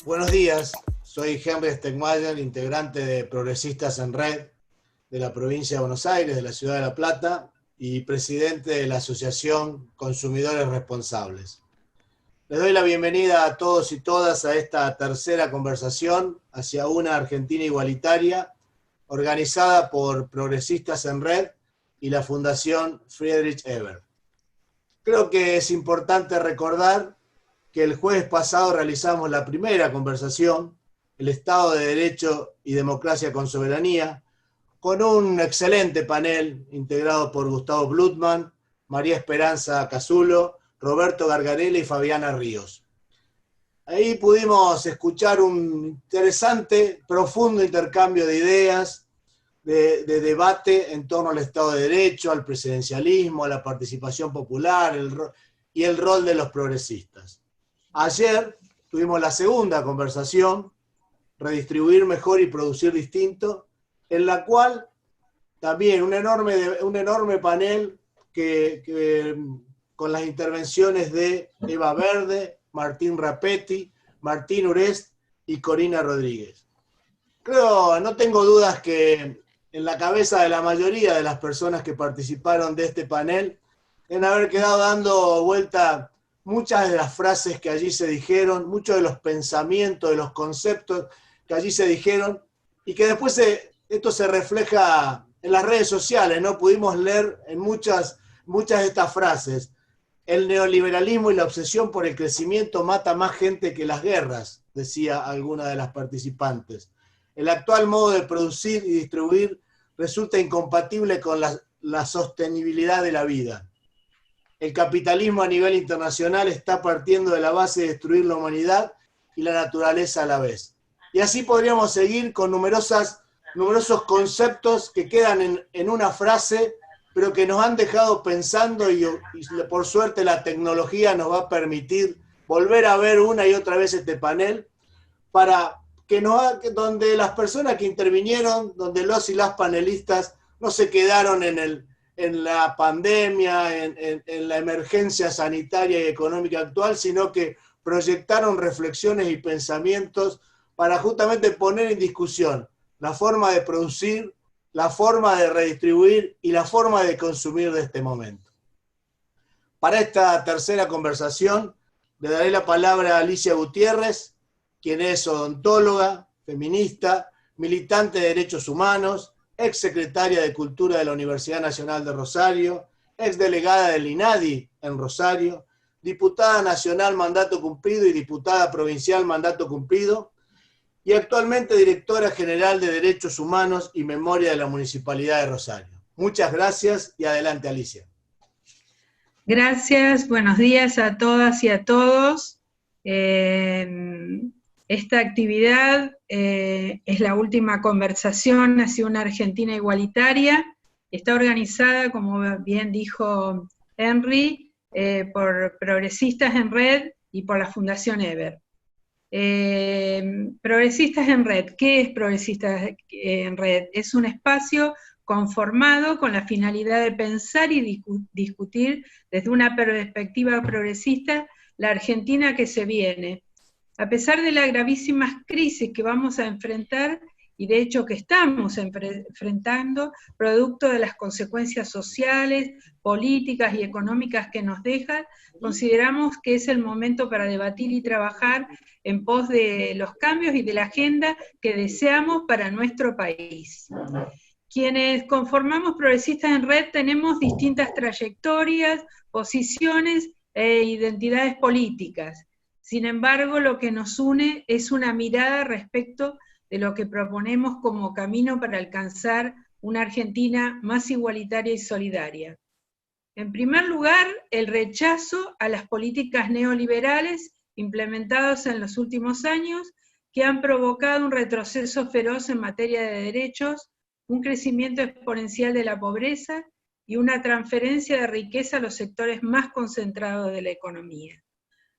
Buenos días, soy Henry Stegmayer, integrante de Progresistas en Red de la provincia de Buenos Aires, de la ciudad de La Plata, y presidente de la Asociación Consumidores Responsables. Les doy la bienvenida a todos y todas a esta tercera conversación hacia una Argentina igualitaria, organizada por Progresistas en Red y la Fundación Friedrich Ebert. Creo que es importante recordar que el jueves pasado realizamos la primera conversación, el Estado de Derecho y Democracia con Soberanía, con un excelente panel integrado por Gustavo Blutman, María Esperanza Casulo, Roberto Gargarella y Fabiana Ríos. Ahí pudimos escuchar un interesante, profundo intercambio de ideas, de debate en torno al Estado de Derecho, al presidencialismo, a la participación popular y el rol de los progresistas. Ayer tuvimos la segunda conversación, Redistribuir mejor y producir distinto, en la cual también un enorme panel con las intervenciones de Eva Verde, Martín Rapetti, Martín Urest y Corina Rodríguez. No tengo dudas que en la cabeza de la mayoría de las personas que participaron de este panel deben haber quedado dando vuelta muchas de las frases que allí se dijeron, muchos de los pensamientos, de los conceptos que allí se dijeron, y que después esto se refleja en las redes sociales, ¿no? Pudimos leer en muchas de estas frases: el neoliberalismo y la obsesión por el crecimiento mata más gente que las guerras, decía alguna de las participantes. El actual modo de producir y distribuir resulta incompatible con la sostenibilidad de la vida. El capitalismo a nivel internacional está partiendo de la base de destruir la humanidad y la naturaleza a la vez. Y así podríamos seguir con numerosos conceptos que quedan en una frase, pero que nos han dejado pensando y por suerte la tecnología nos va a permitir volver a ver una y otra vez este panel para que donde las personas que intervinieron, donde los y las panelistas no se quedaron en la pandemia, en la emergencia sanitaria y económica actual, sino que proyectaron reflexiones y pensamientos para justamente poner en discusión la forma de producir, la forma de redistribuir y la forma de consumir de este momento. Para esta tercera conversación le daré la palabra a Alicia Gutiérrez, quien es odontóloga, feminista, militante de derechos humanos, ex secretaria de Cultura de la Universidad Nacional de Rosario, ex delegada del INADI en Rosario, diputada nacional mandato cumplido y diputada provincial mandato cumplido, y actualmente directora general de Derechos Humanos y Memoria de la Municipalidad de Rosario. Muchas gracias y adelante, Alicia. Gracias, buenos días a todas y a todos. Esta actividad es la última conversación hacia una Argentina igualitaria. Está organizada, como bien dijo Henry, por Progresistas en Red y por la Fundación Ebert. Progresistas en Red, ¿qué es Progresistas en Red? Es un espacio conformado con la finalidad de pensar y discutir desde una perspectiva progresista la Argentina que se viene. A pesar de las gravísimas crisis que vamos a enfrentar, y de hecho que estamos enfrentando, producto de las consecuencias sociales, políticas y económicas que nos dejan, consideramos que es el momento para debatir y trabajar en pos de los cambios y de la agenda que deseamos para nuestro país. Quienes conformamos Progresistas en Red tenemos distintas trayectorias, posiciones e identidades políticas. Sin embargo, lo que nos une es una mirada respecto de lo que proponemos como camino para alcanzar una Argentina más igualitaria y solidaria. En primer lugar, el rechazo a las políticas neoliberales implementadas en los últimos años, que han provocado un retroceso feroz en materia de derechos, un crecimiento exponencial de la pobreza y una transferencia de riqueza a los sectores más concentrados de la economía.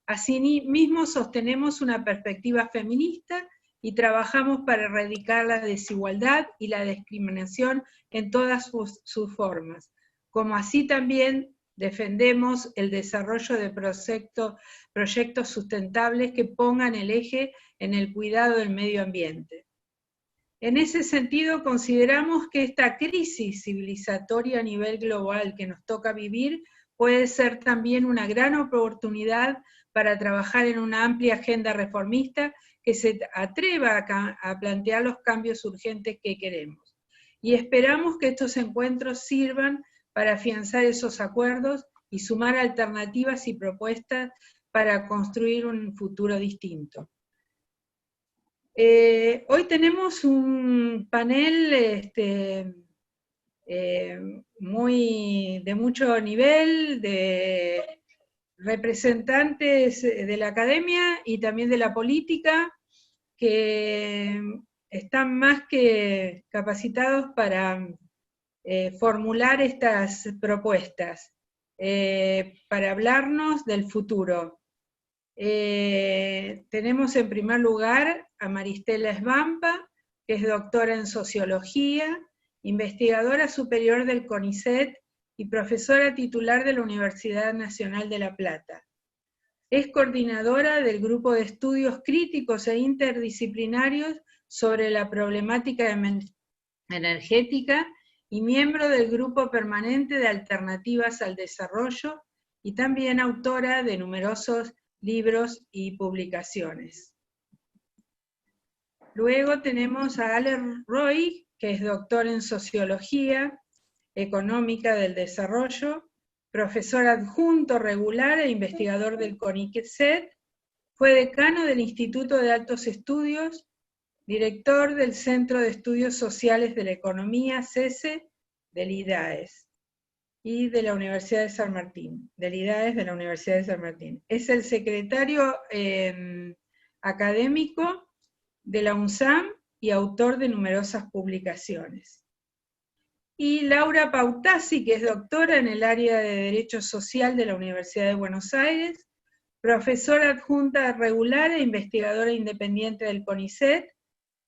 Asimismo, sostenemos una perspectiva feminista y trabajamos para erradicar la desigualdad y la discriminación en todas sus formas, como así también defendemos el desarrollo de proyectos sustentables que pongan el eje en el cuidado del medio ambiente. En ese sentido, consideramos que esta crisis civilizatoria a nivel global que nos toca vivir puede ser también una gran oportunidad para trabajar en una amplia agenda reformista que se atreva a plantear los cambios urgentes que queremos. Y esperamos que estos encuentros sirvan para afianzar esos acuerdos y sumar alternativas y propuestas para construir un futuro distinto. Hoy tenemos un panel de mucho nivel, de representantes de la academia y también de la política, que están más que capacitados para formular estas propuestas, para hablarnos del futuro. Tenemos en primer lugar a Maristela Svampa, que es doctora en Sociología, investigadora superior del CONICET y profesora titular de la Universidad Nacional de La Plata. Es coordinadora del Grupo de Estudios Críticos e Interdisciplinarios sobre la Problemática Energética y miembro del Grupo Permanente de Alternativas al Desarrollo, y también autora de numerosos libros y publicaciones. Luego tenemos a Ale Roy, que es doctor en Sociología Económica del Desarrollo, profesor adjunto regular e investigador del CONICET, fue decano del Instituto de Altos Estudios, director del Centro de Estudios Sociales de la Economía, CESE, del IDAES, y de la Universidad de San Martín, del IDAES de la Universidad de San Martín. Es el secretario académico de la UNSAM y autor de numerosas publicaciones. Y Laura Pautasi, que es doctora en el área de Derecho Social de la Universidad de Buenos Aires, profesora adjunta regular e investigadora independiente del CONICET,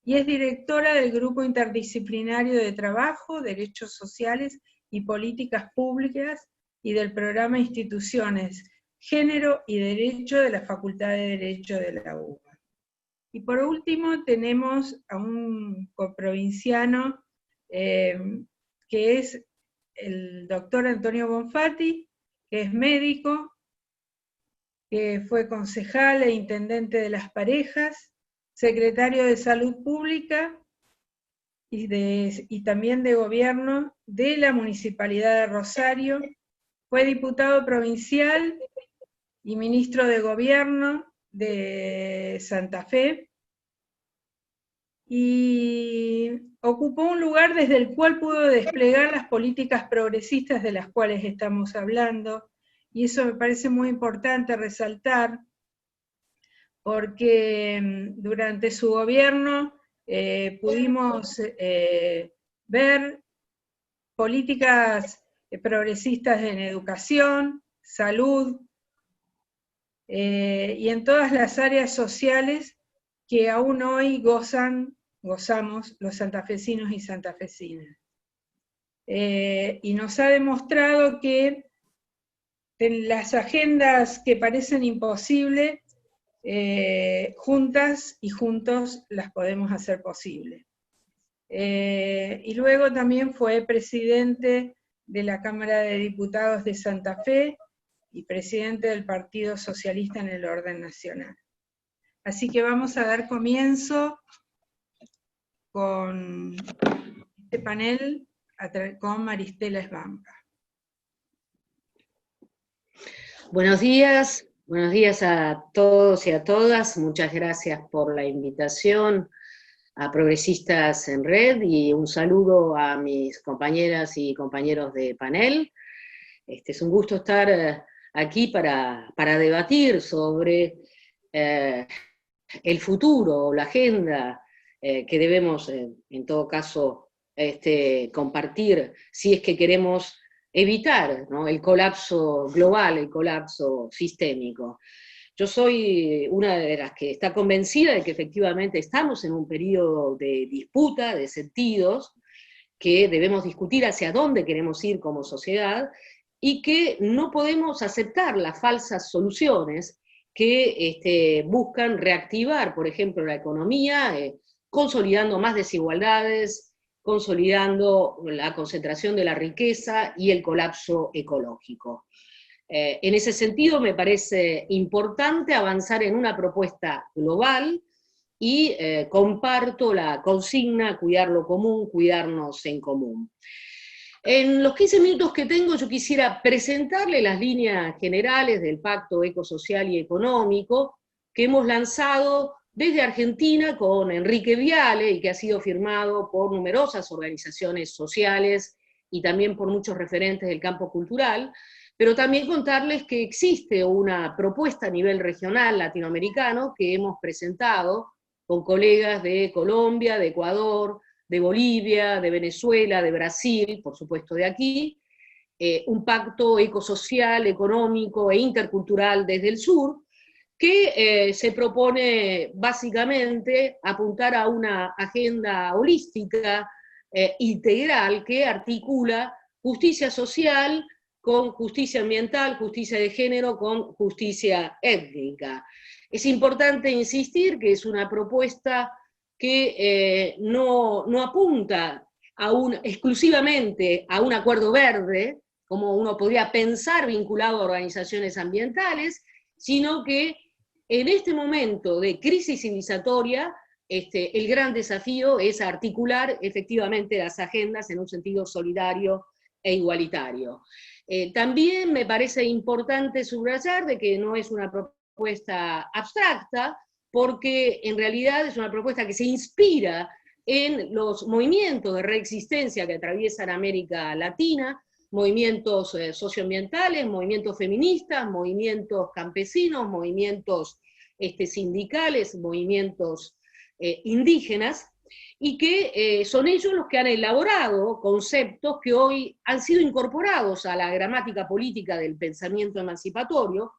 y es directora del Grupo Interdisciplinario de Trabajo, Derechos Sociales y Políticas Públicas, y del programa Instituciones, Género y Derecho de la Facultad de Derecho de la UBA. Y por último tenemos a un coprovinciano que es el doctor Antonio Bonfatti, que es médico, que fue concejal e intendente de Las Parejas, secretario de Salud Pública y también de Gobierno de la Municipalidad de Rosario, fue diputado provincial y ministro de Gobierno de Santa Fe, y ocupó un lugar desde el cual pudo desplegar las políticas progresistas de las cuales estamos hablando, y eso me parece muy importante resaltar, porque durante su gobierno pudimos ver políticas progresistas en educación, salud, y en todas las áreas sociales que aún hoy gozamos los santafesinos y santafesinas. Y nos ha demostrado que en las agendas que parecen imposibles, juntas y juntos las podemos hacer posible. Y luego también fue presidente de la Cámara de Diputados de Santa Fe y presidente del Partido Socialista en el orden nacional. Así que vamos a dar comienzo con este panel con Maristela Svampa. Buenos días a todos y a todas. Muchas gracias por la invitación a Progresistas en Red, y un saludo a mis compañeras y compañeros de panel. Es un gusto estar aquí para debatir sobre el futuro, la agenda que debemos, en todo caso, compartir si es que queremos evitar, ¿no?, el colapso global, el colapso sistémico. Yo soy una de las que está convencida de que efectivamente estamos en un periodo de disputa, de sentidos, que debemos discutir hacia dónde queremos ir como sociedad, y que no podemos aceptar las falsas soluciones que buscan reactivar, por ejemplo, la economía, consolidando más desigualdades, consolidando la concentración de la riqueza y el colapso ecológico. En ese sentido, me parece importante avanzar en una propuesta global y comparto la consigna, cuidar lo común, cuidarnos en común. En los 15 minutos que tengo, yo quisiera presentarle las líneas generales del Pacto Ecosocial y Económico que hemos lanzado desde Argentina con Enrique Viale y que ha sido firmado por numerosas organizaciones sociales y también por muchos referentes del campo cultural, pero también contarles que existe una propuesta a nivel regional latinoamericano que hemos presentado con colegas de Colombia, de Ecuador, de Bolivia, de Venezuela, de Brasil, por supuesto de aquí, un pacto ecosocial, económico e intercultural desde el sur, que se propone básicamente apuntar a una agenda holística, integral, que articula justicia social con justicia ambiental, justicia de género con justicia étnica. Es importante insistir que es una propuesta que no apunta exclusivamente a un acuerdo verde, como uno podría pensar vinculado a organizaciones ambientales, sino que en este momento de crisis civilizatoria, el gran desafío es articular efectivamente las agendas en un sentido solidario e igualitario. También me parece importante subrayar de que no es una propuesta abstracta, porque en realidad es una propuesta que se inspira en los movimientos de reexistencia que atraviesan América Latina, movimientos socioambientales, movimientos feministas, movimientos campesinos, movimientos sindicales, movimientos indígenas, y que son ellos los que han elaborado conceptos que hoy han sido incorporados a la gramática política del pensamiento emancipatorio,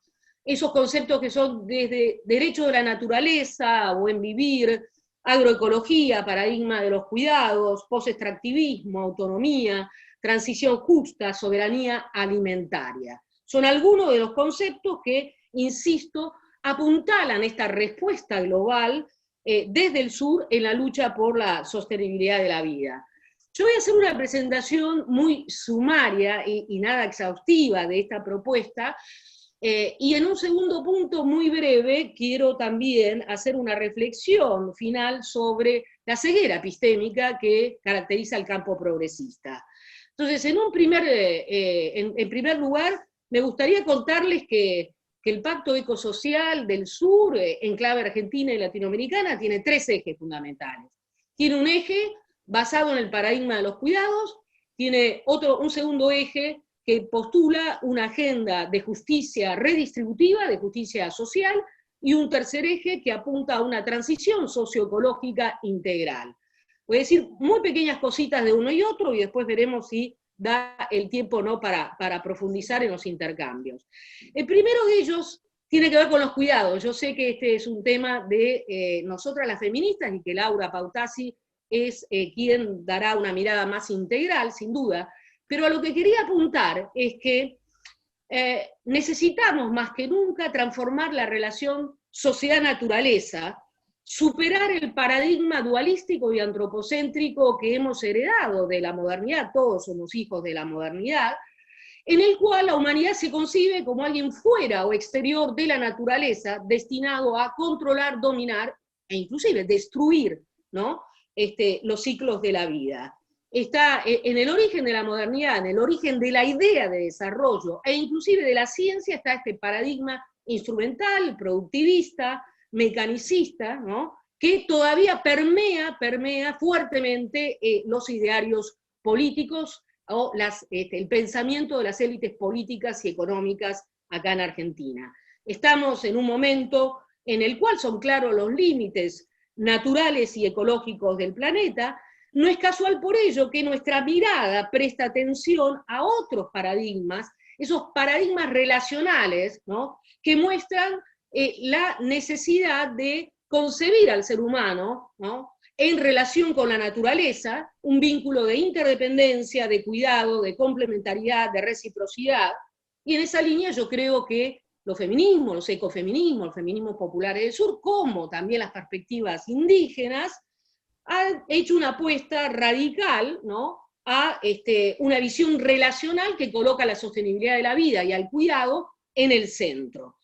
esos conceptos que son desde derecho de la naturaleza, buen vivir, agroecología, paradigma de los cuidados, post-extractivismo, autonomía, transición justa, soberanía alimentaria. Son algunos de los conceptos que, insisto, apuntalan esta respuesta global desde el sur en la lucha por la sostenibilidad de la vida. Yo voy a hacer una presentación muy sumaria y nada exhaustiva de esta propuesta, y en un segundo punto muy breve quiero también hacer una reflexión final sobre la ceguera epistémica que caracteriza el campo progresista. Entonces, en primer lugar, me gustaría contarles que el Pacto Ecosocial del Sur, en clave argentina y latinoamericana, tiene tres ejes fundamentales. Tiene un eje basado en el paradigma de los cuidados, tiene un segundo eje que postula una agenda de justicia redistributiva, de justicia social, y un tercer eje que apunta a una transición socioecológica integral. Voy a decir muy pequeñas cositas de uno y otro, y después veremos si da el tiempo no para profundizar en los intercambios. El primero de ellos tiene que ver con los cuidados. Yo sé que este es un tema de nosotras las feministas, y que Laura Pautasi es quien dará una mirada más integral, sin duda, pero a lo que quería apuntar es que necesitamos más que nunca transformar la relación sociedad-naturaleza, superar el paradigma dualístico y antropocéntrico que hemos heredado de la modernidad, todos somos hijos de la modernidad, en el cual la humanidad se concibe como alguien fuera o exterior de la naturaleza, destinado a controlar, dominar e inclusive destruir, ¿no?, los ciclos de la vida. Está en el origen de la modernidad, en el origen de la idea de desarrollo, e inclusive de la ciencia, está este paradigma instrumental, productivista, mecanicista, ¿no?, que todavía permea fuertemente los idearios políticos o el pensamiento de las élites políticas y económicas acá en Argentina. Estamos en un momento en el cual son claros los límites naturales y ecológicos del planeta. No es casual por ello que nuestra mirada presta atención a otros paradigmas, esos paradigmas relacionales, ¿no?, que muestran la necesidad de concebir al ser humano, ¿no?, en relación con la naturaleza, un vínculo de interdependencia, de cuidado, de complementariedad, de reciprocidad, y en esa línea yo creo que los feminismos, los ecofeminismos, los feminismos populares del sur, como también las perspectivas indígenas, han hecho una apuesta radical, ¿no?, a una visión relacional que coloca la sostenibilidad de la vida y al cuidado en el centro.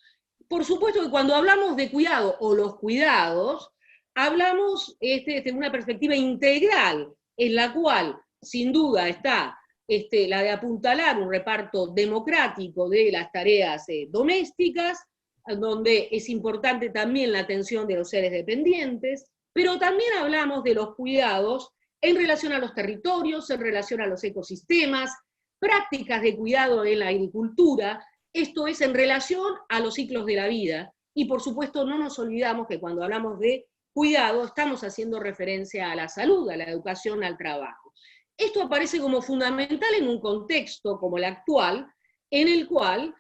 Por supuesto que cuando hablamos de cuidado o los cuidados, hablamos de una perspectiva integral, en la cual sin duda está la de apuntalar un reparto democrático de las tareas domésticas, donde es importante también la atención de los seres dependientes, pero también hablamos de los cuidados en relación a los territorios, en relación a los ecosistemas, prácticas de cuidado en la agricultura, esto es en relación a los ciclos de la vida, y por supuesto no nos olvidamos que cuando hablamos de cuidado estamos haciendo referencia a la salud, a la educación, al trabajo. Esto aparece como fundamental en un contexto como el actual, en el cual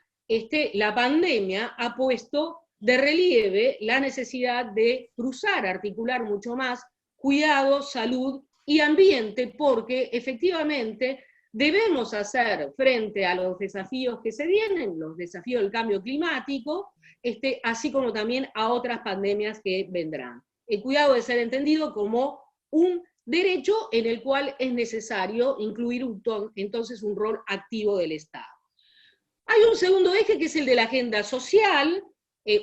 la pandemia ha puesto de relieve la necesidad de cruzar, articular mucho más cuidado, salud y ambiente, porque efectivamente debemos hacer frente a los desafíos que se vienen, los desafíos del cambio climático, así como también a otras pandemias que vendrán. El cuidado debe ser entendido como un derecho en el cual es necesario incluir entonces un rol activo del Estado. Hay un segundo eje que es el de la agenda social.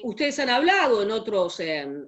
Ustedes han hablado en otros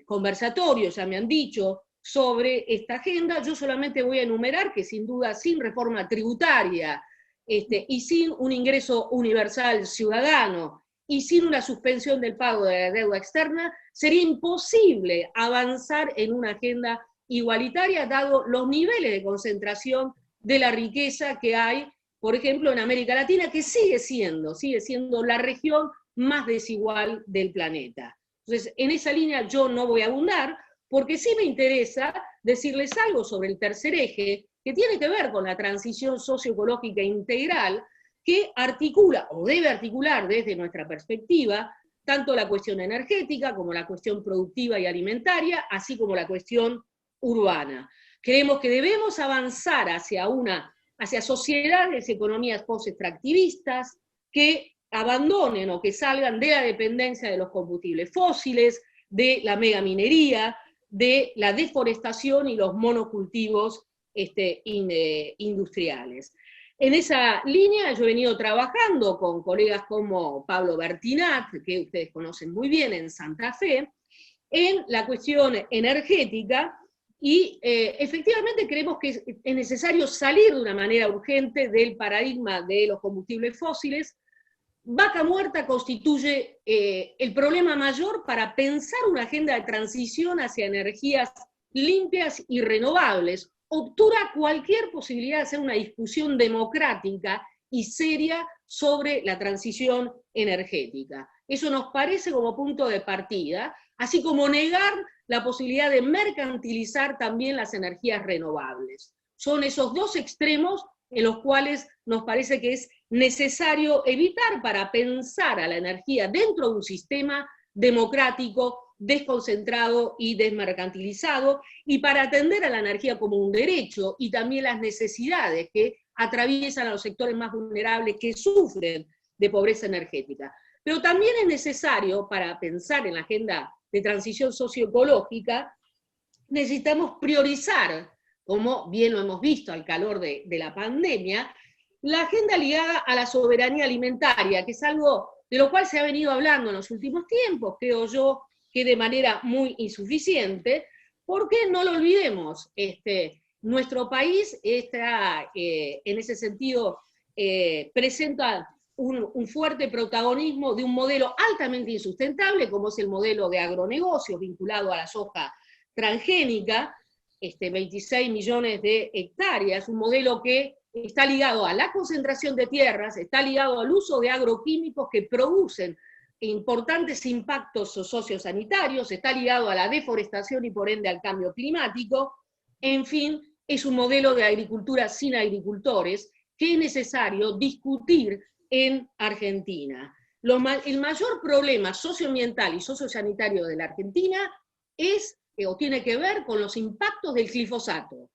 conversatorios, ya me han dicho, sobre esta agenda. Yo solamente voy a enumerar que sin duda sin reforma tributaria y sin un ingreso universal ciudadano y sin una suspensión del pago de la deuda externa, sería imposible avanzar en una agenda igualitaria, dado los niveles de concentración de la riqueza que hay, por ejemplo, en América Latina, que sigue siendo la región más desigual del planeta. Entonces, en esa línea yo no voy a abundar, porque sí me interesa decirles algo sobre el tercer eje, que tiene que ver con la transición socioecológica integral, que articula, o debe articular desde nuestra perspectiva, tanto la cuestión energética como la cuestión productiva y alimentaria, así como la cuestión urbana. Creemos que debemos avanzar hacia sociedades, economías post-extractivistas, que abandonen o que salgan de la dependencia de los combustibles fósiles, de la megaminería, de la deforestación y los monocultivos industriales. En esa línea yo he venido trabajando con colegas como Pablo Bertinat, que ustedes conocen muy bien, en Santa Fe, en la cuestión energética, y efectivamente creemos que es necesario salir de una manera urgente del paradigma de los combustibles fósiles. Vaca Muerta constituye el problema mayor para pensar una agenda de transición hacia energías limpias y renovables. Obtura cualquier posibilidad de hacer una discusión democrática y seria sobre la transición energética. Eso nos parece como punto de partida, así como negar la posibilidad de mercantilizar también las energías renovables. Son esos dos extremos en los cuales nos parece que es necesario evitar para pensar a la energía dentro de un sistema democrático, desconcentrado y desmercantilizado, y para atender a la energía como un derecho y también las necesidades que atraviesan a los sectores más vulnerables que sufren de pobreza energética. Pero también es necesario, para pensar en la agenda de transición socioecológica, necesitamos priorizar, como bien lo hemos visto al calor de la pandemia, la agenda ligada a la soberanía alimentaria, que es algo de lo cual se ha venido hablando en los últimos tiempos, creo yo, que de manera muy insuficiente, porque no lo olvidemos, nuestro país está, en ese sentido, presenta un fuerte protagonismo de un modelo altamente insustentable, como es el modelo de agronegocios vinculado a la soja transgénica, 26 millones de hectáreas, un modelo que está ligado a la concentración de tierras, está ligado al uso de agroquímicos que producen importantes impactos sociosanitarios, está ligado a la deforestación y por ende al cambio climático. En fin, es un modelo de agricultura sin agricultores que es necesario discutir en Argentina. El mayor problema socioambiental y sociosanitario de la Argentina es, o tiene que ver con los impactos del glifosato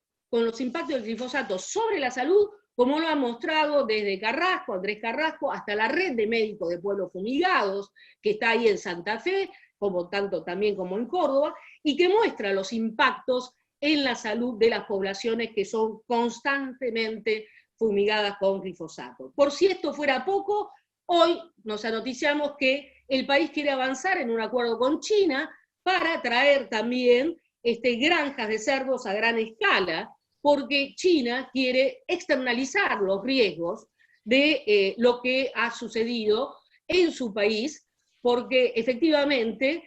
sobre la salud como lo ha mostrado desde Carrasco, Andrés Carrasco, hasta la red de médicos de pueblos fumigados, que está ahí en Santa Fe, como tanto también como en Córdoba, y que muestra los impactos en la salud de las poblaciones que son constantemente fumigadas con glifosato. Por si esto fuera poco, hoy nos anoticiamos que el país quiere avanzar en un acuerdo con China para traer también granjas de cerdos a gran escala, porque China quiere externalizar los riesgos de lo que ha sucedido en su país, porque efectivamente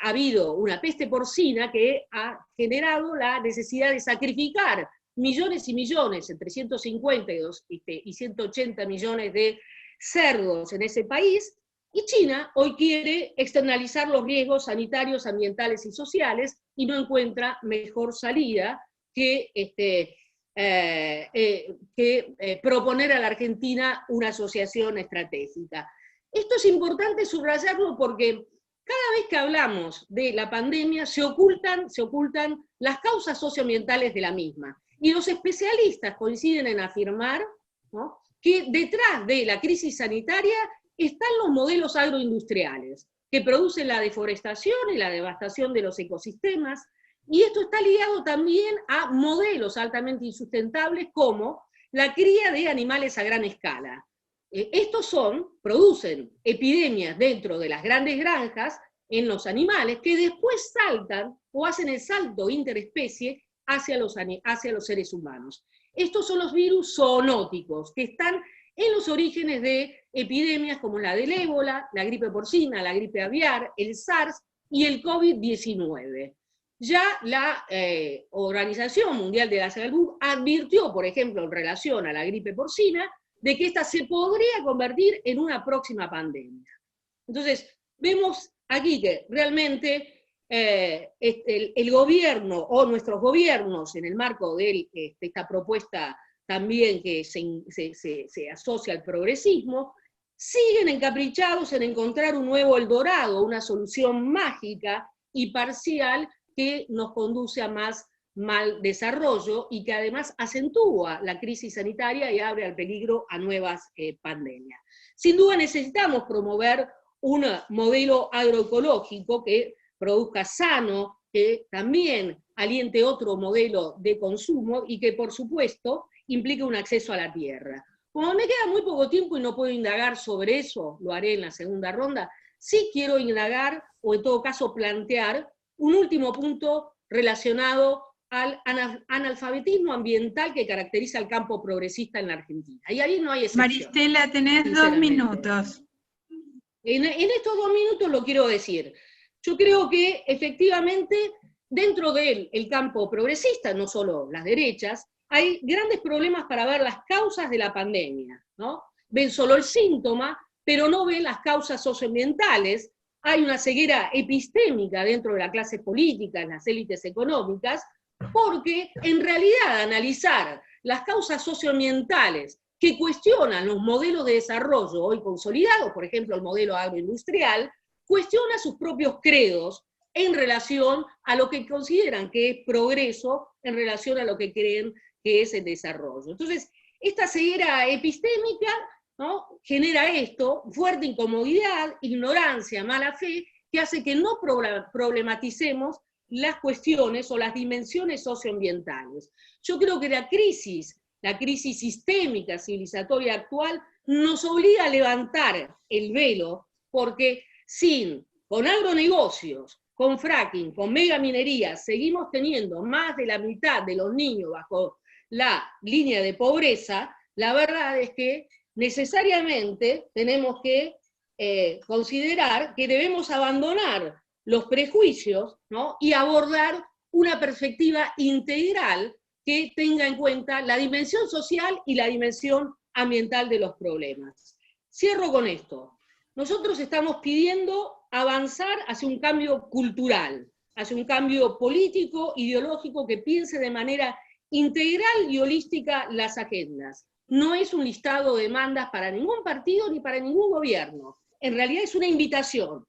ha habido una peste porcina que ha generado la necesidad de sacrificar millones y millones, entre 150 y 180 millones de cerdos en ese país, y China hoy quiere externalizar los riesgos sanitarios, ambientales y sociales, y no encuentra mejor salida que proponer a la Argentina una asociación estratégica. Esto es importante subrayarlo porque cada vez que hablamos de la pandemia se ocultan las causas socioambientales de la misma. Y los especialistas coinciden en afirmar, ¿no?, que detrás de la crisis sanitaria están los modelos agroindustriales, que producen la deforestación y la devastación de los ecosistemas, y esto está ligado también a modelos altamente insustentables como la cría de animales a gran escala. Estos producen epidemias dentro de las grandes granjas en los animales que después saltan o hacen el salto interespecie hacia los seres humanos. Estos son los virus zoonóticos que están en los orígenes de epidemias como la del ébola, la gripe porcina, la gripe aviar, el SARS y el COVID-19. Ya la Organización Mundial de la Salud advirtió, por ejemplo, en relación a la gripe porcina, de que esta se podría convertir en una próxima pandemia. Entonces, vemos aquí que realmente el gobierno o nuestros gobiernos, en el marco de esta propuesta también que se asocia al progresismo, siguen encaprichados en encontrar un nuevo Eldorado, una solución mágica y parcial que nos conduce a más mal desarrollo y que además acentúa la crisis sanitaria y abre al peligro a nuevas pandemias. Sin duda necesitamos promover un modelo agroecológico que produzca sano, que también aliente otro modelo de consumo y que por supuesto implique un acceso a la tierra. Como me queda muy poco tiempo y no puedo indagar sobre eso, lo haré en la segunda ronda, sí quiero indagar, o en todo caso plantear, un último punto relacionado al analfabetismo ambiental que caracteriza al campo progresista en la Argentina. Y ahí no hay excepción. Maristela, tenés 2 minutos. En estos 2 minutos lo quiero decir. Yo creo que efectivamente dentro del campo progresista, no solo las derechas, hay grandes problemas para ver las causas de la pandemia, ¿no? Ven solo el síntoma, pero no ven las causas socioambientales. Hay una ceguera epistémica dentro de la clase política, en las élites económicas, porque en realidad analizar las causas socioambientales que cuestionan los modelos de desarrollo hoy consolidados, por ejemplo el modelo agroindustrial, cuestiona sus propios credos en relación a lo que consideran que es progreso, en relación a lo que creen que es el desarrollo. Entonces, esta ceguera epistémica, ¿no?, genera esto, fuerte incomodidad, ignorancia, mala fe, que hace que no problematicemos las cuestiones o las dimensiones socioambientales. Yo creo que la crisis sistémica civilizatoria actual nos obliga a levantar el velo, porque con agronegocios, con fracking, con megaminería, seguimos teniendo más de la mitad de los niños bajo la línea de pobreza. La verdad es que necesariamente tenemos que considerar que debemos abandonar los prejuicios, ¿no?, y abordar una perspectiva integral que tenga en cuenta la dimensión social y la dimensión ambiental de los problemas. Cierro con esto. Nosotros estamos pidiendo avanzar hacia un cambio cultural, hacia un cambio político, ideológico, que piense de manera integral y holística las agendas. No es un listado de demandas para ningún partido ni para ningún gobierno. En realidad es una invitación,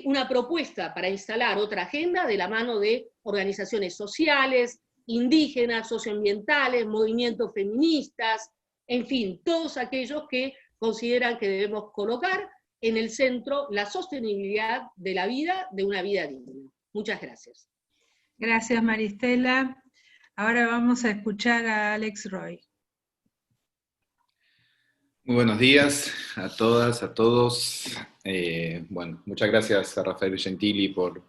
una propuesta para instalar otra agenda de la mano de organizaciones sociales, indígenas, socioambientales, movimientos feministas, en fin, todos aquellos que consideran que debemos colocar en el centro la sostenibilidad de la vida, de una vida digna. Muchas gracias. Gracias, Maristela. Ahora vamos a escuchar a Alex Roy. Muy buenos días a todas, a todos. Bueno, muchas gracias a Rafael Gentili por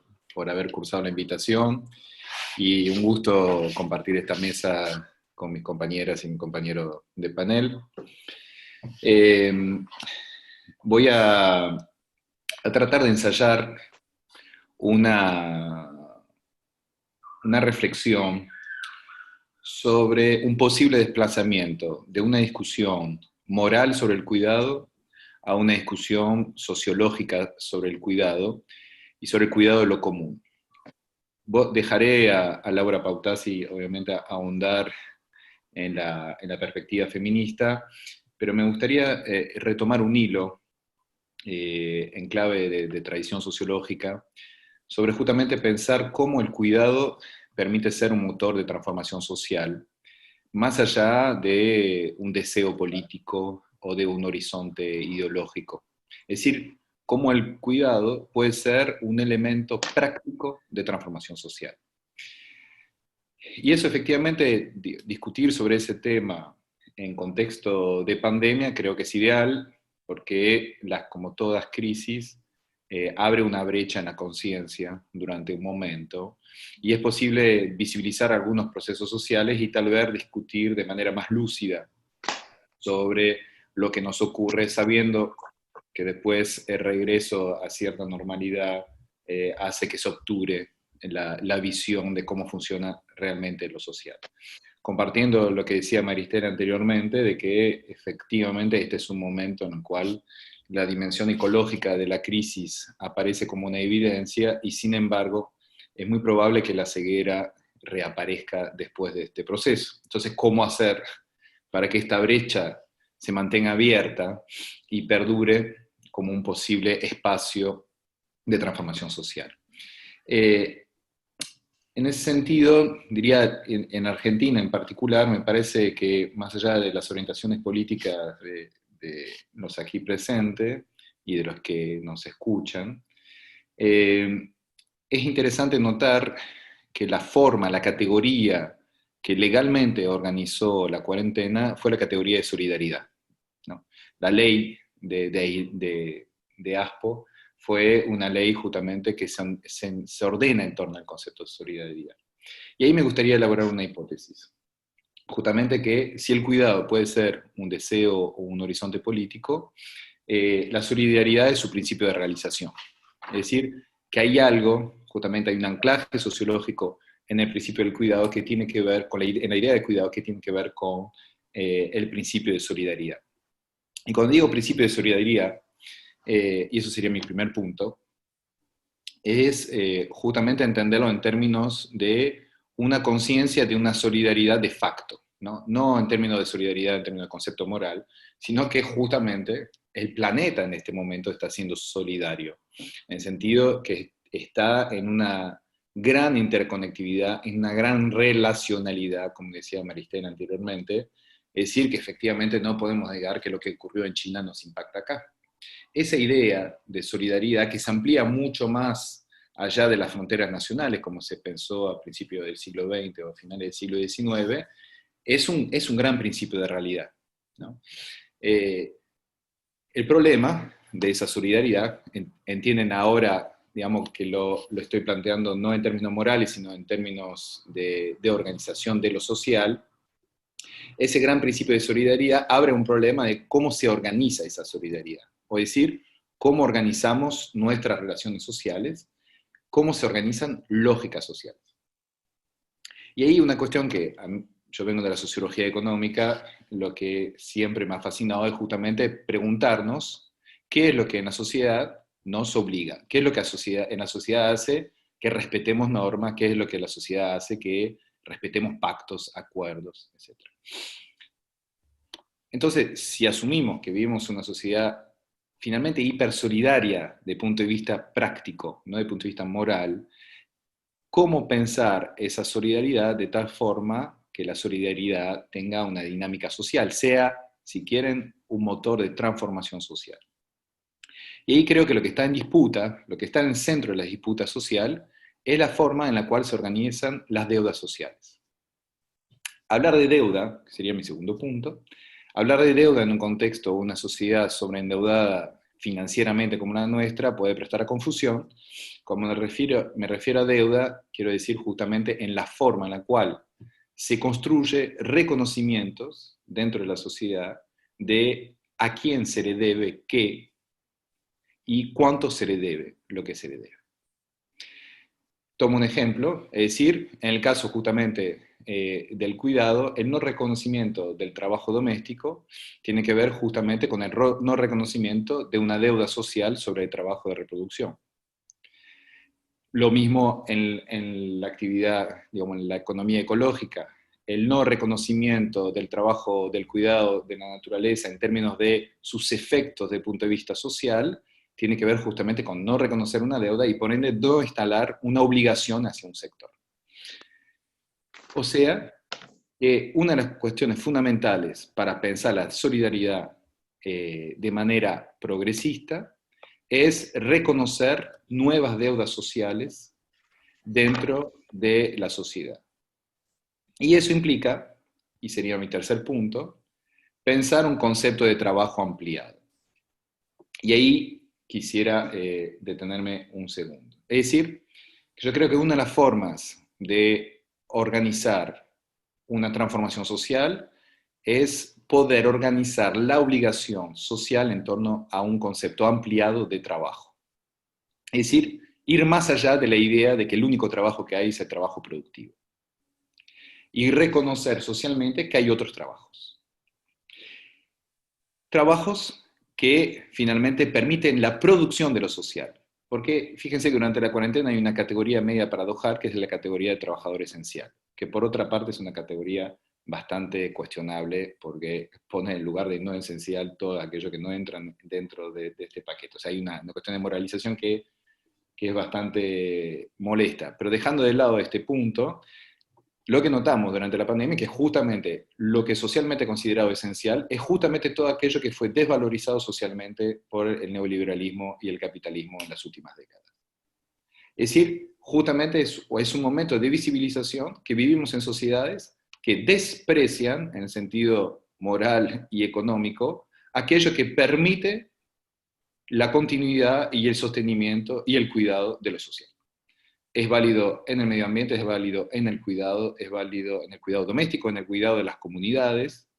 haber cursado la invitación, y un gusto compartir esta mesa con mis compañeras y mi compañero de panel. Voy a tratar de ensayar una reflexión sobre un posible desplazamiento de una discusión moral sobre el cuidado a una discusión sociológica sobre el cuidado y sobre el cuidado de lo común. Dejaré a Laura Pautasi, obviamente, ahondar en la perspectiva feminista, pero me gustaría retomar un hilo en clave de tradición sociológica sobre justamente pensar cómo el cuidado permite ser un motor de transformación social, más allá de un deseo político o de un horizonte ideológico. Es decir, cómo el cuidado puede ser un elemento práctico de transformación social. Y eso, efectivamente, discutir sobre ese tema en contexto de pandemia creo que es ideal, porque como todas crisis, abre una brecha en la conciencia durante un momento, y es posible visibilizar algunos procesos sociales y tal vez discutir de manera más lúcida sobre lo que nos ocurre, sabiendo que después el regreso a cierta normalidad hace que se obture la visión de cómo funciona realmente lo social. Compartiendo lo que decía Maristela anteriormente, de que efectivamente este es un momento en el cual la dimensión ecológica de la crisis aparece como una evidencia, y sin embargo es muy probable que la ceguera reaparezca después de este proceso. Entonces, ¿cómo hacer para que esta brecha se mantenga abierta y perdure como un posible espacio de transformación social? En ese sentido, diría, en Argentina en particular, me parece que más allá de las orientaciones políticas de los aquí presentes y de los que nos escuchan, es interesante notar que la forma, la categoría que legalmente organizó la cuarentena fue la categoría de solidaridad, ¿no? La ley de ASPO fue una ley justamente que se ordena en torno al concepto de solidaridad. Y ahí me gustaría elaborar una hipótesis. Justamente que si el cuidado puede ser un deseo o un horizonte político, la solidaridad es su principio de realización. Es decir, que hay algo, justamente hay un anclaje sociológico en el principio del cuidado que tiene que ver con en la idea de cuidado que tiene que ver con el principio de solidaridad. Y cuando digo principio de solidaridad, y eso sería mi primer punto, es justamente entenderlo en términos de una conciencia de una solidaridad de facto, ¿no? No en términos de solidaridad, en términos de concepto moral, sino que justamente el planeta en este momento está siendo solidario, en el sentido que está en una gran interconectividad, en una gran relacionalidad, como decía Maristela anteriormente, es decir, que efectivamente no podemos negar que lo que ocurrió en China nos impacta acá. Esa idea de solidaridad, que se amplía mucho más allá de las fronteras nacionales, como se pensó a principios del siglo XX o a finales del siglo XIX, es un gran principio de realidad, ¿no? El problema de esa solidaridad, entienden ahora, digamos, que lo estoy planteando no en términos morales, sino en términos de organización de lo social. Ese gran principio de solidaridad abre un problema de cómo se organiza esa solidaridad, o decir, cómo organizamos nuestras relaciones sociales, cómo se organizan lógicas sociales. Y ahí una cuestión que yo vengo de la sociología económica, lo que siempre me ha fascinado es justamente preguntarnos qué es lo que en la sociedad nos obliga, qué es lo que en la sociedad hace que respetemos normas, qué es lo que la sociedad hace que respetemos pactos, acuerdos, etc. Entonces, si asumimos que vivimos una sociedad finalmente hipersolidaria de punto de vista práctico, no de punto de vista moral, cómo pensar esa solidaridad de tal forma que la solidaridad tenga una dinámica social, sea, si quieren, un motor de transformación social. Y ahí creo que lo que está en disputa, lo que está en el centro de la disputa social, es la forma en la cual se organizan las deudas sociales. Hablar de deuda, que sería mi segundo punto, hablar de deuda en un contexto o una sociedad sobreendeudada financieramente como la nuestra puede prestar a confusión. Como me refiero a deuda, quiero decir justamente en la forma en la cual se construye reconocimientos dentro de la sociedad de a quién se le debe qué y cuánto se le debe lo que se le debe. Tomo un ejemplo, es decir, en el caso justamente del cuidado, el no reconocimiento del trabajo doméstico tiene que ver justamente con el no reconocimiento de una deuda social sobre el trabajo de reproducción. Lo mismo en la actividad, digamos, en la economía ecológica, el no reconocimiento del trabajo del cuidado de la naturaleza en términos de sus efectos desde el punto de vista social, tiene que ver justamente con no reconocer una deuda y por ende no instalar una obligación hacia un sector. O sea, una de las cuestiones fundamentales para pensar la solidaridad de manera progresista es reconocer nuevas deudas sociales dentro de la sociedad. Y eso implica, y sería mi tercer punto, pensar un concepto de trabajo ampliado. Y ahí quisiera detenerme un segundo. Es decir, yo creo que una de las formas de organizar una transformación social es poder organizar la obligación social en torno a un concepto ampliado de trabajo. Es decir, ir más allá de la idea de que el único trabajo que hay es el trabajo productivo. Y reconocer socialmente que hay otros trabajos. Trabajos que finalmente permiten la producción de lo social. Porque fíjense que durante la cuarentena hay una categoría media paradojal que es la categoría de trabajador esencial, que por otra parte es una categoría bastante cuestionable porque pone en lugar de no esencial todo aquello que no entran dentro de este paquete. O sea, hay una cuestión de moralización que es bastante molesta. Pero dejando de lado este punto, lo que notamos durante la pandemia es que justamente lo que socialmente considerado esencial es justamente todo aquello que fue desvalorizado socialmente por el neoliberalismo y el capitalismo en las últimas décadas. Es decir, justamente es un momento de visibilización que vivimos en sociedades que desprecian, en el sentido moral y económico, aquello que permite la continuidad y el sostenimiento y el cuidado de lo social. Es válido en el medio ambiente, es válido en el cuidado, es válido en el cuidado doméstico, en el cuidado de las comunidades,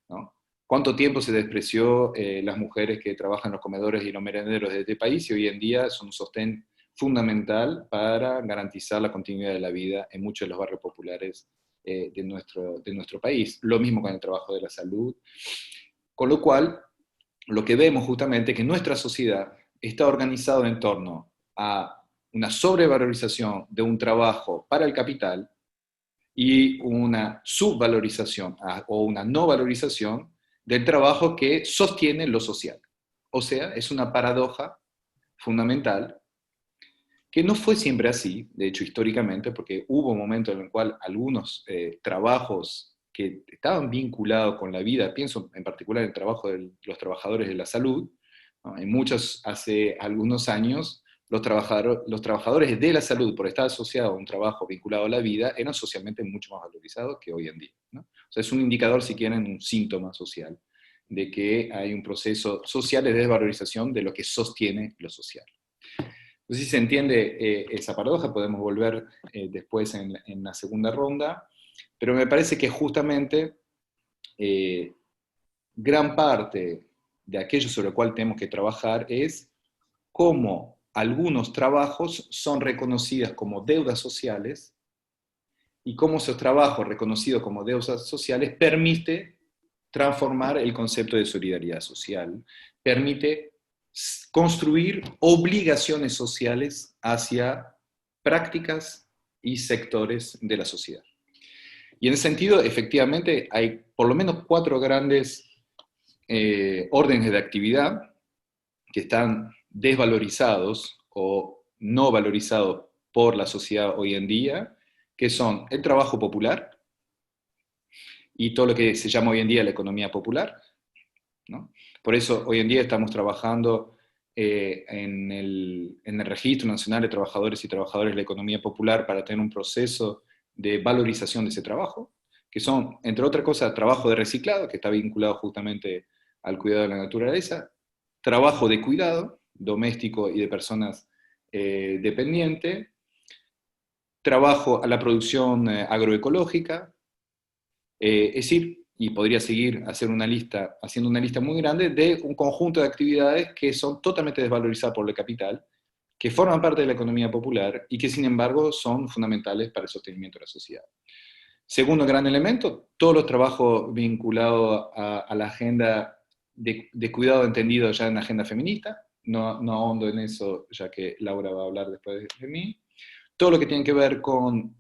¿no? ¿Cuánto tiempo se despreció las mujeres que trabajan en los comedores y los merenderos de este país y hoy en día son un sostén fundamental para garantizar la continuidad de la vida en muchos de los barrios populares de nuestro país? Lo mismo con el trabajo de la salud. Con lo cual, lo que vemos justamente es que nuestra sociedad está organizada en torno a una sobrevalorización de un trabajo para el capital y una subvalorización o una no valorización del trabajo que sostiene lo social. O sea, es una paradoja fundamental que no fue siempre así, de hecho históricamente, porque hubo momentos en el cual algunos trabajos que estaban vinculados con la vida, pienso en particular en el trabajo de los trabajadores de la salud, ¿no? En muchos, hace algunos años, los trabajadores de la salud, por estar asociados a un trabajo vinculado a la vida, eran socialmente mucho más valorizados que hoy en día, ¿no? O sea, es un indicador, si quieren, un síntoma social, de que hay un proceso social de desvalorización de lo que sostiene lo social. No sé si se entiende esa paradoja, podemos volver después en la segunda ronda, pero me parece que justamente gran parte de aquello sobre lo cual tenemos que trabajar es cómo algunos trabajos son reconocidos como deudas sociales y cómo esos trabajos reconocidos como deudas sociales permite transformar el concepto de solidaridad social, permite construir obligaciones sociales hacia prácticas y sectores de la sociedad. Y en ese sentido, efectivamente, hay por lo menos 4 grandes órdenes de actividad que están desvalorizados o no valorizados por la sociedad hoy en día, que son el trabajo popular y todo lo que se llama hoy en día la economía popular, ¿no? Por eso hoy en día estamos trabajando en el Registro Nacional de Trabajadores y Trabajadoras de la Economía Popular para tener un proceso de valorización de ese trabajo, que son, entre otras cosas, trabajo de reciclado, que está vinculado justamente al cuidado de la naturaleza, trabajo de cuidado, doméstico y de personas dependientes, trabajo a la producción agroecológica, es decir, y podría seguir haciendo una lista muy grande de un conjunto de actividades que son totalmente desvalorizadas por el capital, que forman parte de la economía popular y que sin embargo son fundamentales para el sostenimiento de la sociedad. Segundo gran elemento, todos los trabajos vinculados a la agenda de cuidado entendido ya en la agenda feminista, no ahondo en eso ya que Laura va a hablar después de mí. Todo lo que tiene que ver con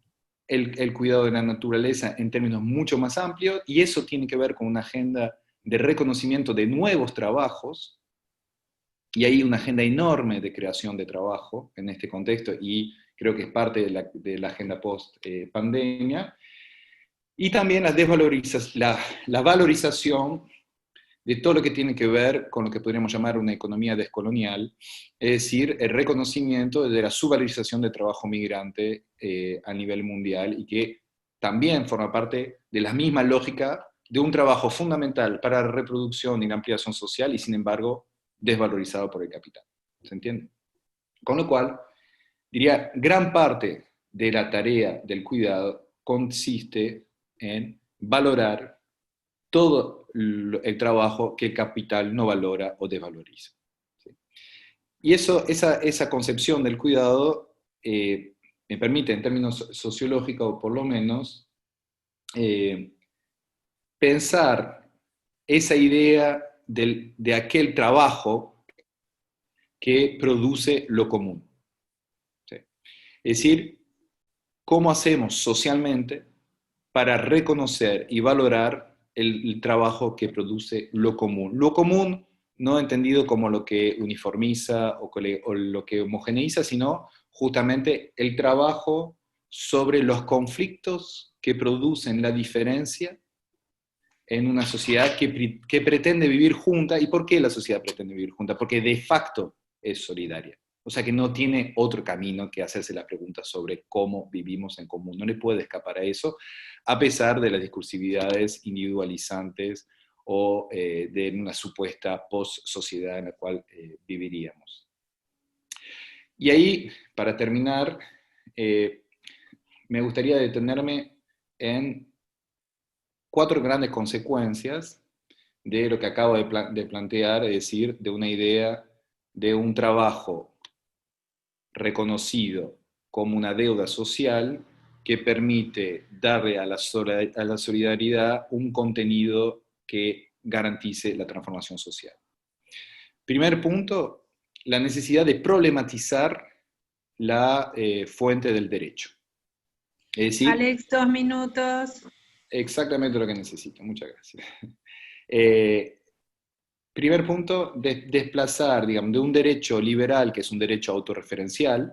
el cuidado de la naturaleza en términos mucho más amplios, y eso tiene que ver con una agenda de reconocimiento de nuevos trabajos, y hay una agenda enorme de creación de trabajo en este contexto, y creo que es parte de la agenda post-pandemia, y también la valorización de todo lo que tiene que ver con lo que podríamos llamar una economía descolonial, es decir, el reconocimiento de la subvalorización del trabajo migrante a nivel mundial y que también forma parte de la misma lógica de un trabajo fundamental para la reproducción y la ampliación social y sin embargo desvalorizado por el capital. ¿Se entiende? Con lo cual, diría, gran parte de la tarea del cuidado consiste en valorar todo el trabajo que el capital no valora o desvaloriza. ¿Sí? Y esa concepción del cuidado me permite, en términos sociológicos por lo menos, pensar esa idea de aquel trabajo que produce lo común. ¿Sí? Es decir, ¿cómo hacemos socialmente para reconocer y valorar el trabajo que produce lo común? Lo común no entendido como lo que uniformiza o lo que homogeneiza, sino justamente el trabajo sobre los conflictos que producen la diferencia en una sociedad que pretende vivir junta. ¿Y por qué la sociedad pretende vivir junta? Porque de facto es solidaria. O sea que no tiene otro camino que hacerse la pregunta sobre cómo vivimos en común. No le puede escapar a eso, a pesar de las discursividades individualizantes o de una supuesta post-sociedad en la cual viviríamos. Y ahí, para terminar, me gustaría detenerme en 4 grandes consecuencias de lo que acabo de plantear, es decir, de una idea de un trabajo reconocido como una deuda social que permite darle a la solidaridad un contenido que garantice la transformación social. Primer punto, la necesidad de problematizar la fuente del derecho. Es decir, Alex, 2 minutos. Exactamente lo que necesito, muchas gracias. Primer punto, desplazar, digamos, de un derecho liberal, que es un derecho autorreferencial,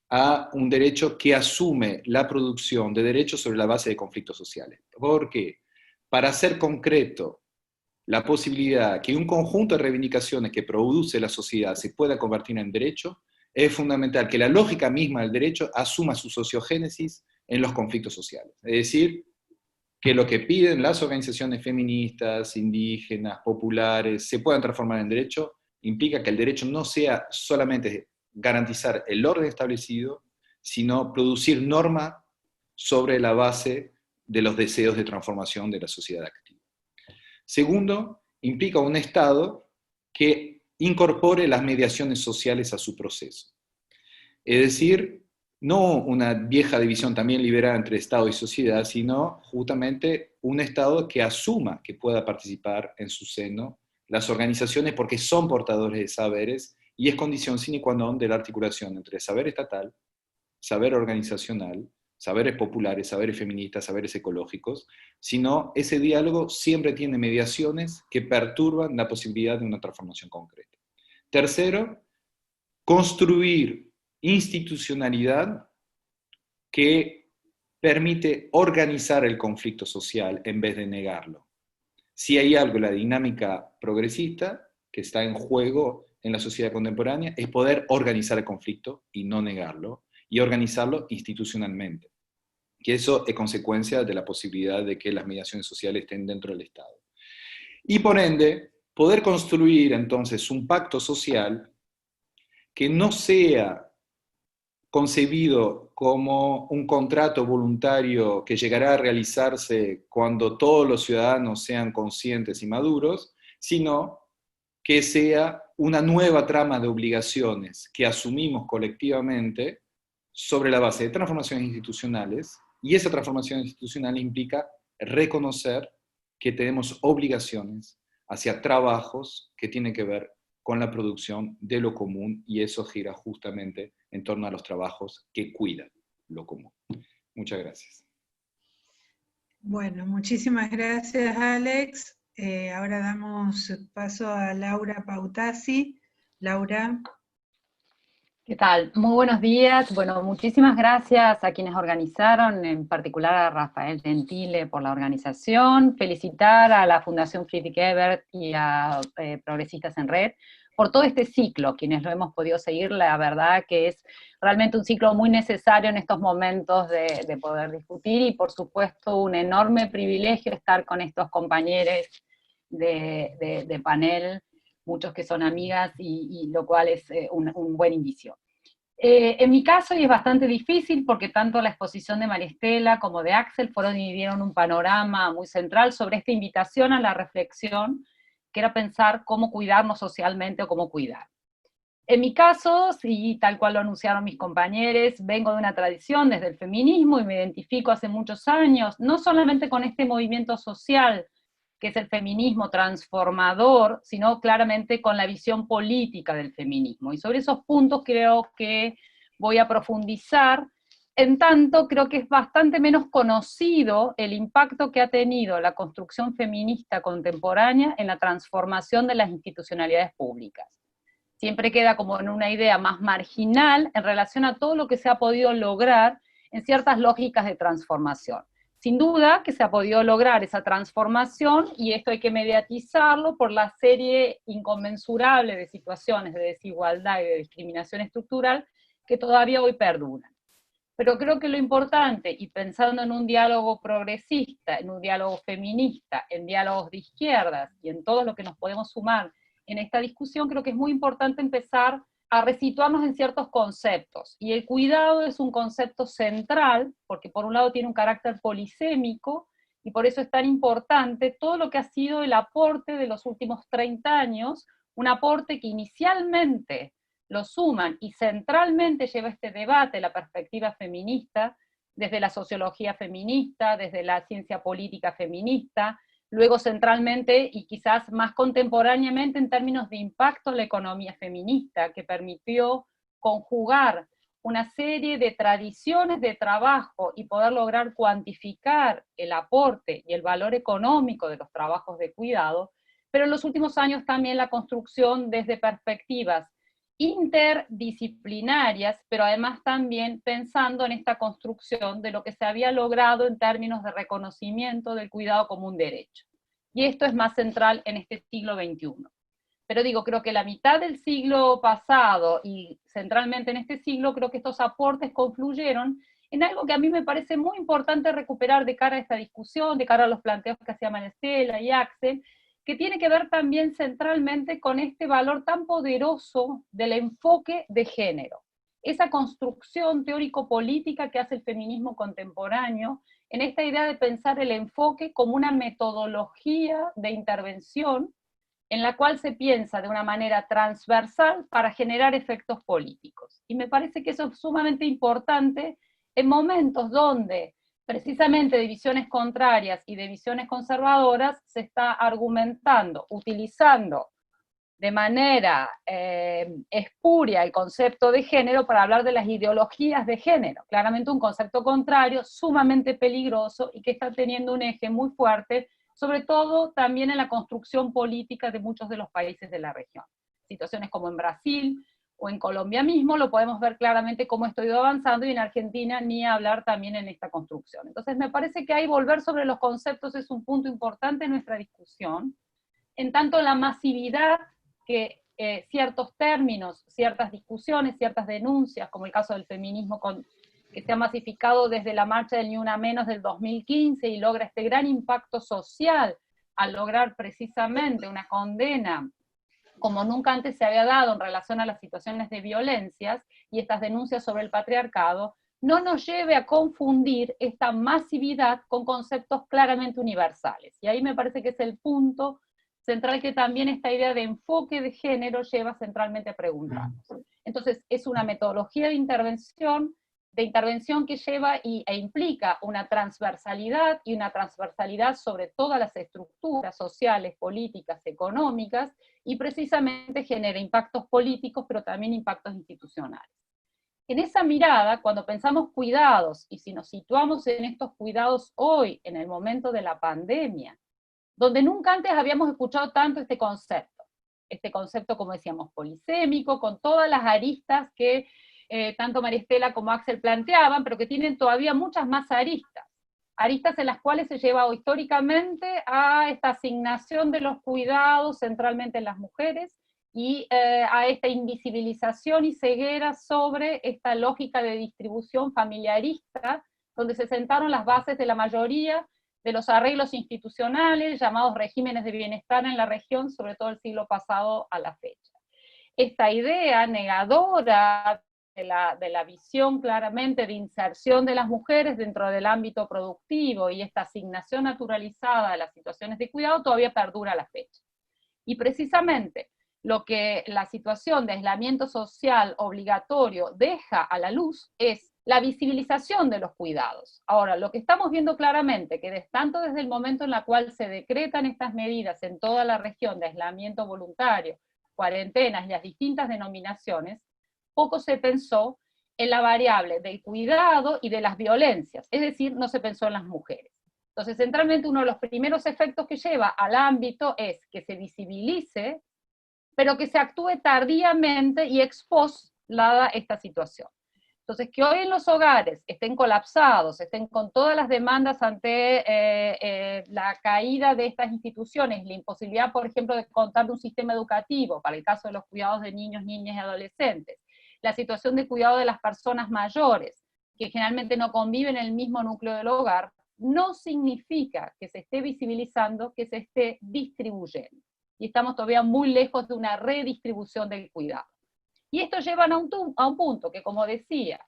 a un derecho que asume la producción de derechos sobre la base de conflictos sociales. ¿Por qué? Para hacer concreto la posibilidad que un conjunto de reivindicaciones que produce la sociedad se pueda convertir en derecho, es fundamental que la lógica misma del derecho asuma su sociogénesis en los conflictos sociales. Es decir, que lo que piden las organizaciones feministas, indígenas, populares, se puedan transformar en derecho, implica que el derecho no sea solamente garantizar el orden establecido, sino producir norma sobre la base de los deseos de transformación de la sociedad activa. Segundo, implica un Estado que incorpore las mediaciones sociales a su proceso. Es decir, no una vieja división también liberada entre Estado y sociedad, sino justamente un Estado que asuma que pueda participar en su seno las organizaciones porque son portadores de saberes y es condición sine qua non de la articulación entre saber estatal, saber organizacional, saberes populares, saberes feministas, saberes ecológicos, sino ese diálogo siempre tiene mediaciones que perturban la posibilidad de una transformación concreta. Tercero, construir institucionalidad que permite organizar el conflicto social en vez de negarlo. Si hay algo en la dinámica progresista que está en juego en la sociedad contemporánea, es poder organizar el conflicto y no negarlo, y organizarlo institucionalmente. Que eso es consecuencia de la posibilidad de que las mediaciones sociales estén dentro del Estado. Y por ende, poder construir entonces un pacto social que no sea concebido como un contrato voluntario que llegará a realizarse cuando todos los ciudadanos sean conscientes y maduros, sino que sea una nueva trama de obligaciones que asumimos colectivamente sobre la base de transformaciones institucionales, y esa transformación institucional implica reconocer que tenemos obligaciones hacia trabajos que tienen que ver con la producción de lo común, y eso gira justamente en torno a los trabajos que cuidan lo común. Muchas gracias. Bueno, muchísimas gracias, Alex. Ahora damos paso a Laura Pautasi. Laura. ¿Qué tal? Muy buenos días. Bueno, muchísimas gracias a quienes organizaron, en particular a Rafael Gentile por la organización. Felicitar a la Fundación Friedrich Ebert y a Progresistas en Red por todo este ciclo. Quienes lo hemos podido seguir, la verdad que es realmente un ciclo muy necesario en estos momentos de poder discutir, y por supuesto un enorme privilegio estar con estos compañeros de panel, muchos que son amigas, y lo cual es un buen indicio. En mi caso, y es bastante difícil, porque tanto la exposición de Maristela como de Axel fueron y dieron un panorama muy central sobre esta invitación a la reflexión, que era pensar cómo cuidarnos socialmente o cómo cuidar. En mi caso, y tal cual lo anunciaron mis compañeros, vengo de una tradición desde el feminismo y me identifico hace muchos años, no solamente con este movimiento social, que es el feminismo transformador, sino claramente con la visión política del feminismo. Y sobre esos puntos creo que voy a profundizar, en tanto creo que es bastante menos conocido el impacto que ha tenido la construcción feminista contemporánea en la transformación de las institucionalidades públicas. Siempre queda como en una idea más marginal en relación a todo lo que se ha podido lograr en ciertas lógicas de transformación. Sin duda que se ha podido lograr esa transformación, y esto hay que mediatizarlo por la serie inconmensurable de situaciones de desigualdad y de discriminación estructural que todavía hoy perduran. Pero creo que lo importante, y pensando en un diálogo progresista, en un diálogo feminista, en diálogos de izquierdas y en todo lo que nos podemos sumar en esta discusión, creo que es muy importante empezar a resituarnos en ciertos conceptos. Y el cuidado es un concepto central, porque por un lado tiene un carácter polisémico, y por eso es tan importante todo lo que ha sido el aporte de los últimos 30 años, un aporte que inicialmente lo suman y centralmente lleva este debate la perspectiva feminista, desde la sociología feminista, desde la ciencia política feminista, luego centralmente y quizás más contemporáneamente en términos de impacto en la economía feminista, que permitió conjugar una serie de tradiciones de trabajo y poder lograr cuantificar el aporte y el valor económico de los trabajos de cuidado, pero en los últimos años también la construcción desde perspectivas interdisciplinarias, pero además también pensando en esta construcción de lo que se había logrado en términos de reconocimiento del cuidado como un derecho. Y esto es más central en este siglo XXI. Pero digo, creo que la mitad del siglo pasado y centralmente en este siglo, creo que estos aportes confluyeron en algo que a mí me parece muy importante recuperar de cara a esta discusión, de cara a los planteos que hacía Maristela y Axel, que tiene que ver también centralmente con este valor tan poderoso del enfoque de género. Esa construcción teórico-política que hace el feminismo contemporáneo, en esta idea de pensar el enfoque como una metodología de intervención en la cual se piensa de una manera transversal para generar efectos políticos. Y me parece que eso es sumamente importante en momentos donde precisamente de visiones contrarias y de visiones conservadoras se está argumentando, utilizando de manera espuria el concepto de género para hablar de las ideologías de género. Claramente un concepto contrario, sumamente peligroso y que está teniendo un eje muy fuerte, sobre todo también en la construcción política de muchos de los países de la región. Situaciones como en Brasil, o en Colombia mismo lo podemos ver claramente cómo esto ha ido avanzando, y en Argentina ni hablar también en esta construcción. Entonces me parece que ahí volver sobre los conceptos es un punto importante en nuestra discusión, en tanto la masividad que ciertos términos, ciertas discusiones, ciertas denuncias, como el caso del feminismo que se ha masificado desde la marcha del Ni Una Menos del 2015 y logra este gran impacto social al lograr precisamente una condena como nunca antes se había dado en relación a las situaciones de violencias y estas denuncias sobre el patriarcado, no nos lleve a confundir esta masividad con conceptos claramente universales. Y ahí me parece que es el punto central que también esta idea de enfoque de género lleva centralmente a preguntarnos. Entonces, es una metodología de intervención que lleva e implica una transversalidad, y una transversalidad sobre todas las estructuras sociales, políticas, económicas, y precisamente genera impactos políticos, pero también impactos institucionales. En esa mirada, cuando pensamos cuidados, y si nos situamos en estos cuidados hoy, en el momento de la pandemia, donde nunca antes habíamos escuchado tanto este concepto, como decíamos, polisémico, con todas las aristas que tanto María Estela como Axel planteaban, pero que tienen todavía muchas más aristas en las cuales se lleva históricamente a esta asignación de los cuidados centralmente en las mujeres, y a esta invisibilización y ceguera sobre esta lógica de distribución familiarista, donde se sentaron las bases de la mayoría de los arreglos institucionales, llamados regímenes de bienestar en la región, sobre todo el siglo pasado a la fecha. Esta idea negadora de la visión claramente de inserción de las mujeres dentro del ámbito productivo y esta asignación naturalizada de las situaciones de cuidado todavía perdura a la fecha. Y precisamente lo que la situación de aislamiento social obligatorio deja a la luz es la visibilización de los cuidados. Ahora, lo que estamos viendo claramente, que tanto desde el momento en el cual se decretan estas medidas en toda la región de aislamiento voluntario, cuarentenas y las distintas denominaciones, poco se pensó en la variable del cuidado y de las violencias, es decir, no se pensó en las mujeres. Entonces, centralmente uno de los primeros efectos que lleva al ámbito es que se visibilice, pero que se actúe tardíamente y ex post dada esta situación. Entonces, que hoy en los hogares estén colapsados, estén con todas las demandas ante la caída de estas instituciones, la imposibilidad, por ejemplo, de contar de un sistema educativo, para el caso de los cuidados de niños, niñas y adolescentes, la situación de cuidado de las personas mayores, que generalmente no conviven en el mismo núcleo del hogar, no significa que se esté visibilizando, que se esté distribuyendo. Y estamos todavía muy lejos de una redistribución del cuidado. Y esto lleva a un punto que, como decía,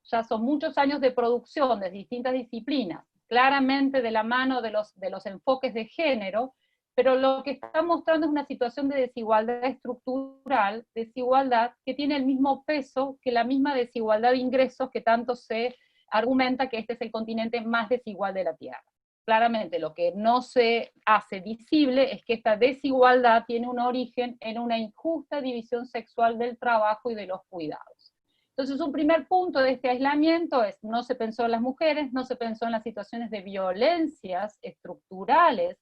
ya son muchos años de producción de distintas disciplinas, claramente de la mano de los enfoques de género, pero lo que está mostrando es una situación de desigualdad estructural, desigualdad que tiene el mismo peso que la misma desigualdad de ingresos que tanto se argumenta que este es el continente más desigual de la Tierra. Claramente lo que no se hace visible es que esta desigualdad tiene un origen en una injusta división sexual del trabajo y de los cuidados. Entonces, un primer punto de este aislamiento es: no se pensó en las mujeres, no se pensó en las situaciones de violencias estructurales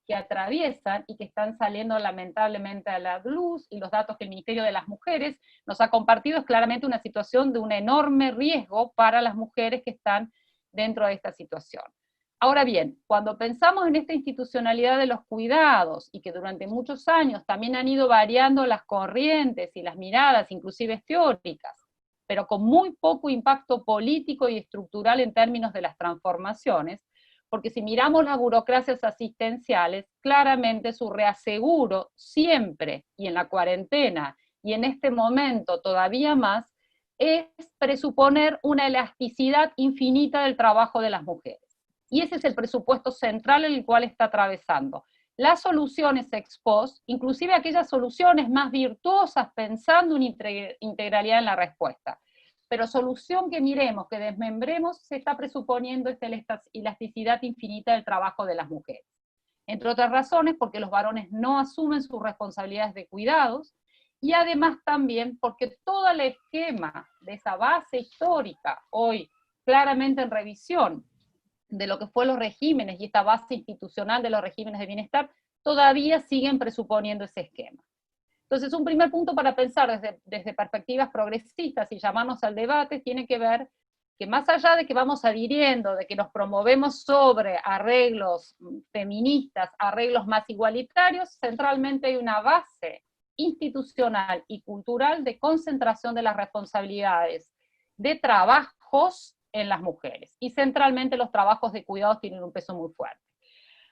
que atraviesan y que están saliendo lamentablemente a la luz, y los datos que el Ministerio de las Mujeres nos ha compartido es claramente una situación de un enorme riesgo para las mujeres que están dentro de esta situación. Ahora bien, cuando pensamos en esta institucionalidad de los cuidados, y que durante muchos años también han ido variando las corrientes y las miradas, inclusive teóricas, pero con muy poco impacto político y estructural en términos de las transformaciones, porque si miramos las burocracias asistenciales, claramente su reaseguro siempre, y en la cuarentena, y en este momento todavía más, es presuponer una elasticidad infinita del trabajo de las mujeres. Y ese es el presupuesto central en el cual está atravesando. Las soluciones ex post, inclusive aquellas soluciones más virtuosas pensando en integralidad en la respuesta. Pero solución que miremos, que desmembremos, se está presuponiendo esta elasticidad infinita del trabajo de las mujeres. Entre otras razones, porque los varones no asumen sus responsabilidades de cuidados, y además también porque todo el esquema de esa base histórica, hoy claramente en revisión, de lo que fue los regímenes y esta base institucional de los regímenes de bienestar, todavía siguen presuponiendo ese esquema. Entonces, un primer punto para pensar desde perspectivas progresistas y llamarnos al debate tiene que ver que más allá de que vamos adhiriendo, de que nos promovemos sobre arreglos feministas, arreglos más igualitarios, centralmente hay una base institucional y cultural de concentración de las responsabilidades de trabajos en las mujeres, y centralmente los trabajos de cuidados tienen un peso muy fuerte.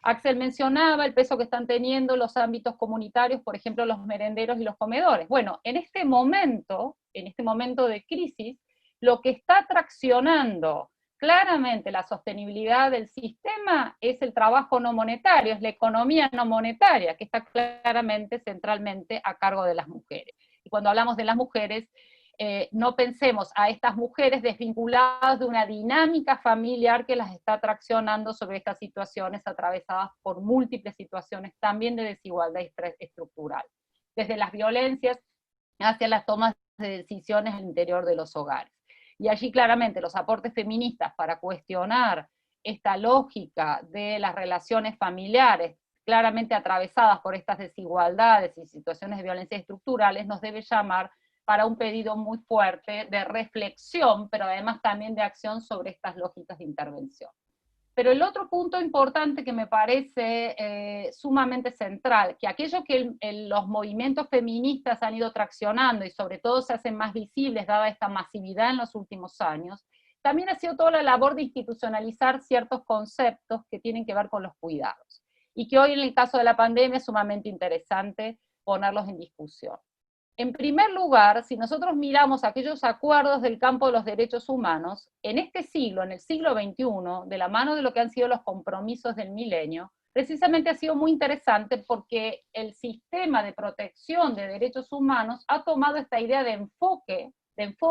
Axel mencionaba el peso que están teniendo los ámbitos comunitarios, por ejemplo, los merenderos y los comedores. Bueno, en este momento de crisis, lo que está traccionando claramente la sostenibilidad del sistema es el trabajo no monetario, es la economía no monetaria, que está claramente, centralmente a cargo de las mujeres. Y cuando hablamos de las mujeres, no pensemos a estas mujeres desvinculadas de una dinámica familiar que las está traccionando sobre estas situaciones atravesadas por múltiples situaciones también de desigualdad estructural, desde las violencias hacia las tomas de decisiones al interior de los hogares. Y allí claramente los aportes feministas para cuestionar esta lógica de las relaciones familiares claramente atravesadas por estas desigualdades y situaciones de violencia estructurales nos debe llamar para un pedido muy fuerte de reflexión, pero además también de acción sobre estas lógicas de intervención. Pero el otro punto importante que me parece sumamente central, que aquello que los movimientos feministas han ido traccionando y sobre todo se hacen más visibles dada esta masividad en los últimos años, también ha sido toda la labor de institucionalizar ciertos conceptos que tienen que ver con los cuidados, y que hoy en el caso de la pandemia es sumamente interesante ponerlos en discusión. En primer lugar, si nosotros miramos aquellos acuerdos del campo de los derechos humanos, en este siglo, en el siglo XXI, de la mano de lo que han sido los compromisos del milenio, precisamente ha sido muy interesante porque el sistema de protección de derechos humanos ha tomado esta idea de enfoque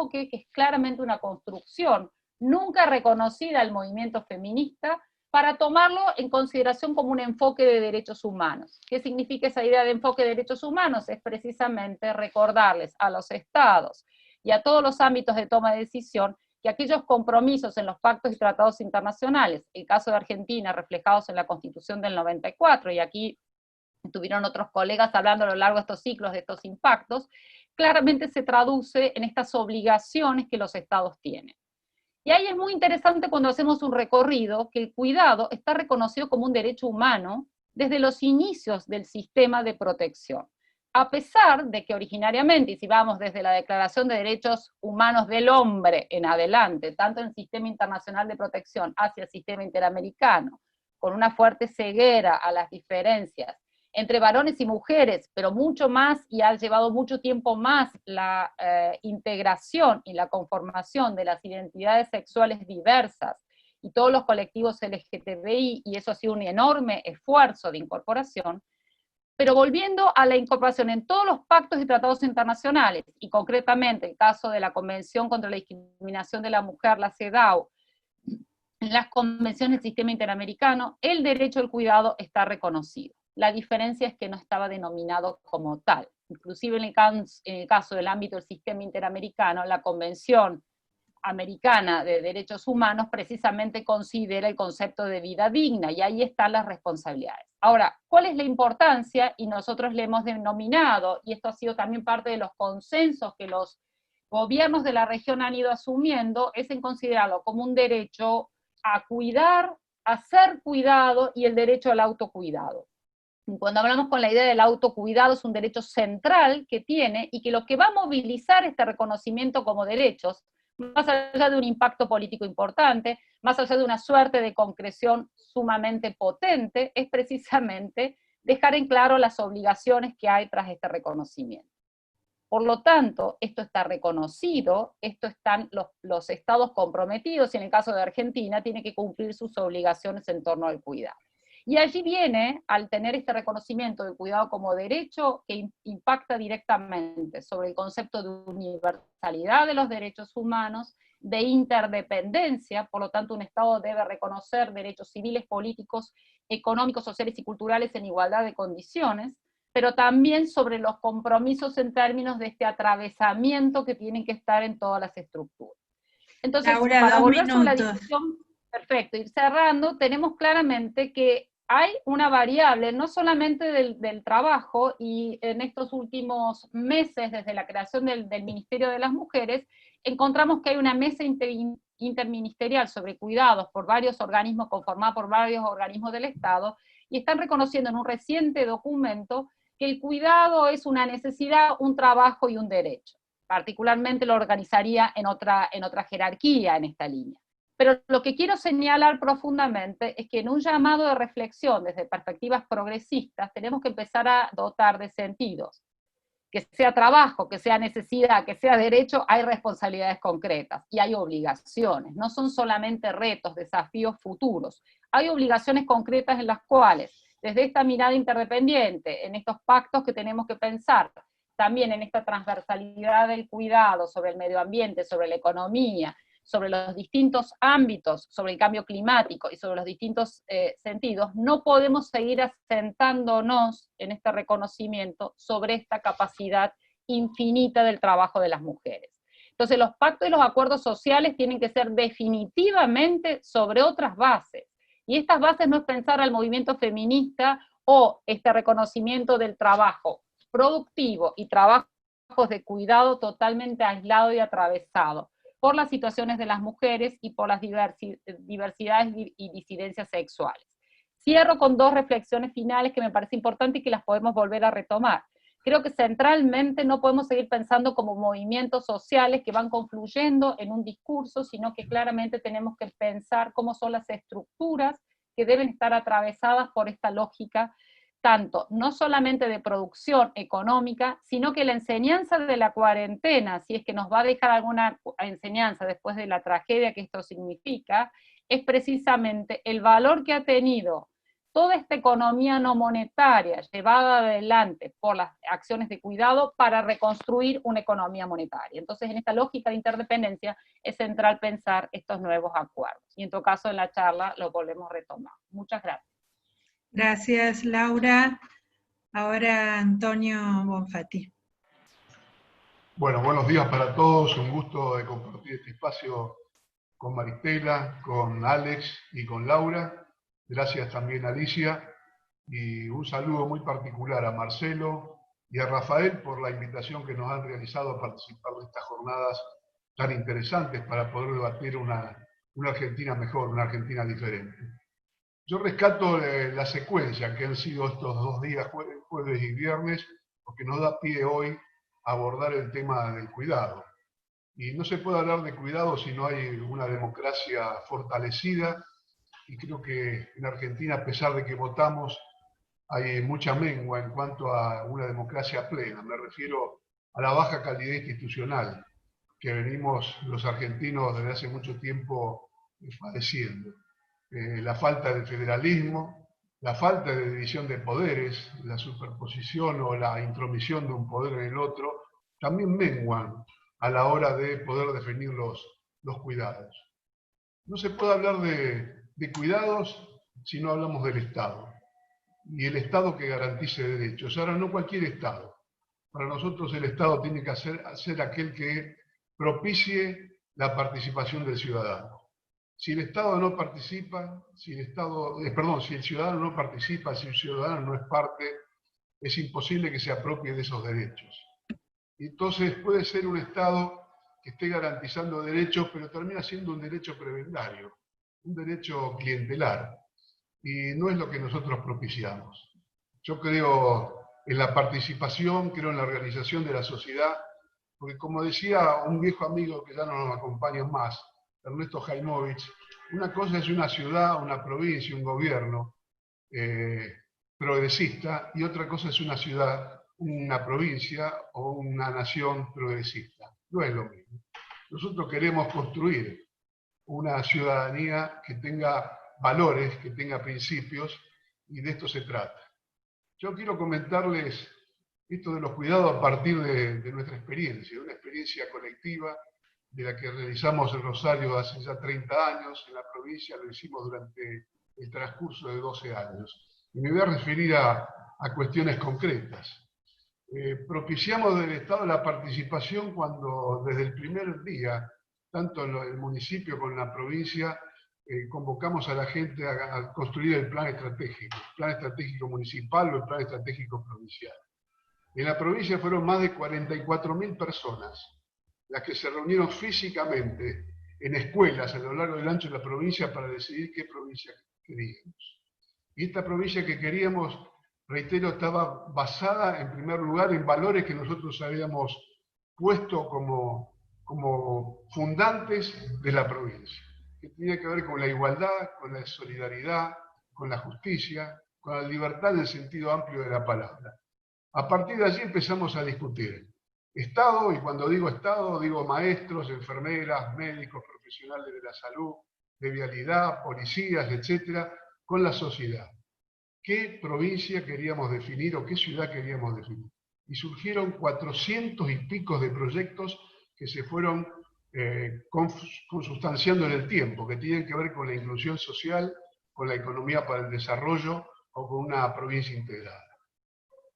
que es claramente una construcción, nunca reconocida al movimiento feminista, para tomarlo en consideración como un enfoque de derechos humanos. ¿Qué significa esa idea de enfoque de derechos humanos? Es precisamente recordarles a los estados y a todos los ámbitos de toma de decisión que aquellos compromisos en los pactos y tratados internacionales, el caso de Argentina reflejados en la Constitución del 94, y aquí estuvieron otros colegas hablando a lo largo de estos ciclos de estos impactos, claramente se traduce en estas obligaciones que los estados tienen. Y ahí es muy interesante cuando hacemos un recorrido que el cuidado está reconocido como un derecho humano desde los inicios del sistema de protección. A pesar de que originariamente, y si vamos desde la Declaración de Derechos Humanos del Hombre en adelante, tanto en el sistema internacional de protección hacia el sistema interamericano, con una fuerte ceguera a las diferencias entre varones y mujeres, pero mucho más, y ha llevado mucho tiempo más la integración y la conformación de las identidades sexuales diversas y todos los colectivos LGTBI, y eso ha sido un enorme esfuerzo de incorporación. Pero volviendo a la incorporación en todos los pactos y tratados internacionales, y concretamente el caso de la Convención contra la Discriminación de la Mujer, la CEDAW, en las convenciones del sistema interamericano, el derecho al cuidado está reconocido. La diferencia es que no estaba denominado como tal. Inclusive en el caso del ámbito del sistema interamericano, la Convención Americana de Derechos Humanos precisamente considera el concepto de vida digna, y ahí están las responsabilidades. Ahora, ¿cuál es la importancia? Y nosotros le hemos denominado, y esto ha sido también parte de los consensos que los gobiernos de la región han ido asumiendo, es en considerarlo como un derecho a cuidar, a ser cuidado, y el derecho al autocuidado. Cuando hablamos con la idea del autocuidado, es un derecho central que tiene, y que lo que va a movilizar este reconocimiento como derechos, más allá de un impacto político importante, más allá de una suerte de concreción sumamente potente, es precisamente dejar en claro las obligaciones que hay tras este reconocimiento. Por lo tanto, esto está reconocido, esto están los estados comprometidos, y en el caso de Argentina tiene que cumplir sus obligaciones en torno al cuidado. Y allí viene, al tener este reconocimiento del cuidado como derecho, que impacta directamente sobre el concepto de universalidad de los derechos humanos, de interdependencia, por lo tanto un Estado debe reconocer derechos civiles, políticos, económicos, sociales y culturales en igualdad de condiciones, pero también sobre los compromisos en términos de este atravesamiento que tienen que estar en todas las estructuras. Entonces, Laura, para 2 volver sobre la minutos. discusión, perfecto, ir cerrando, tenemos claramente que hay una variable, no solamente del trabajo, y en estos últimos meses, desde la creación del Ministerio de las Mujeres, encontramos que hay una mesa interministerial sobre cuidados por varios organismos, conformada por varios organismos del Estado, y están reconociendo en un reciente documento que el cuidado es una necesidad, un trabajo y un derecho. Particularmente lo organizaría en otra jerarquía en esta línea. Pero lo que quiero señalar profundamente es que en un llamado de reflexión desde perspectivas progresistas tenemos que empezar a dotar de sentidos. Que sea trabajo, que sea necesidad, que sea derecho, hay responsabilidades concretas y hay obligaciones. No son solamente retos, desafíos futuros. Hay obligaciones concretas en las cuales, desde esta mirada interdependiente, en estos pactos que tenemos que pensar, también en esta transversalidad del cuidado sobre el medio ambiente, sobre la economía, sobre los distintos ámbitos, sobre el cambio climático y sobre los distintos sentidos, no podemos seguir asentándonos en este reconocimiento sobre esta capacidad infinita del trabajo de las mujeres. Entonces los pactos y los acuerdos sociales tienen que ser definitivamente sobre otras bases, y estas bases no es pensar al movimiento feminista o este reconocimiento del trabajo productivo y trabajos de cuidado totalmente aislado y atravesado por las situaciones de las mujeres y por las diversidades y disidencias sexuales. Cierro con dos reflexiones finales que me parece importante y que las podemos volver a retomar. Creo que centralmente no podemos seguir pensando como movimientos sociales que van confluyendo en un discurso, sino que claramente tenemos que pensar cómo son las estructuras que deben estar atravesadas por esta lógica, tanto no solamente de producción económica, sino que la enseñanza de la cuarentena, si es que nos va a dejar alguna enseñanza después de la tragedia que esto significa, es precisamente el valor que ha tenido toda esta economía no monetaria llevada adelante por las acciones de cuidado para reconstruir una economía monetaria. Entonces, en esta lógica de interdependencia es central pensar estos nuevos acuerdos. Y en todo caso, en la charla lo volvemos a retomar. Muchas gracias. Gracias, Laura. Ahora Antonio Bonfatti. Bueno, buenos días para todos. Un gusto de compartir este espacio con Maristela, con Alex y con Laura. Gracias también a Alicia. Y un saludo muy particular a Marcelo y a Rafael por la invitación que nos han realizado a participar de estas jornadas tan interesantes para poder debatir una Argentina mejor, una Argentina diferente. Yo rescato la secuencia que han sido estos 2 días, jueves y viernes, porque nos da pie hoy a abordar el tema del cuidado. Y no se puede hablar de cuidado si no hay una democracia fortalecida, y creo que en Argentina, a pesar de que votamos, hay mucha mengua en cuanto a una democracia plena. Me refiero a la baja calidad institucional que venimos los argentinos desde hace mucho tiempo padeciendo. La falta de federalismo, la falta de división de poderes, la superposición o la intromisión de un poder en el otro, también menguan a la hora de poder definir los cuidados. No se puede hablar de cuidados si no hablamos del Estado, y el Estado que garantice derechos. Ahora, no cualquier Estado. Para nosotros el Estado tiene que ser aquel que propicie la participación del ciudadano. Si el Estado no participa, si el ciudadano no participa, si el ciudadano no es parte, es imposible que se apropie de esos derechos. Entonces puede ser un Estado que esté garantizando derechos, pero termina siendo un derecho prebendario, un derecho clientelar, y no es lo que nosotros propiciamos. Yo creo en la participación, creo en la organización de la sociedad, porque como decía un viejo amigo que ya no nos acompaña más, Ernesto Jaimovich, una cosa es una ciudad, una provincia, un gobierno progresista, y otra cosa es una ciudad, una provincia o una nación progresista. No es lo mismo. Nosotros queremos construir una ciudadanía que tenga valores, que tenga principios, y de esto se trata. Yo quiero comentarles esto de los cuidados a partir de nuestra experiencia, de una experiencia colectiva de la que realizamos el Rosario hace ya 30 años, en la provincia lo hicimos durante el transcurso de 12 años. Y me voy a referir a cuestiones concretas. Propiciamos del Estado la participación cuando desde el primer día, tanto en el municipio como en la provincia, convocamos a la gente a construir el plan estratégico municipal o el plan estratégico provincial. En la provincia fueron más de 44.000 personas las que se reunieron físicamente en escuelas a lo largo y ancho de la provincia para decidir qué provincia queríamos. Y esta provincia que queríamos, reitero, estaba basada en primer lugar en valores que nosotros habíamos puesto como fundantes de la provincia, que tenía que ver con la igualdad, con la solidaridad, con la justicia, con la libertad en el sentido amplio de la palabra. A partir de allí empezamos a discutir Estado, y cuando digo Estado, digo maestros, enfermeras, médicos, profesionales de la salud, de vialidad, policías, etcétera, con la sociedad. ¿Qué provincia queríamos definir o qué ciudad queríamos definir? Y surgieron 400 y pico de proyectos que se fueron consustanciando en el tiempo, que tienen que ver con la inclusión social, con la economía para el desarrollo o con una provincia integrada.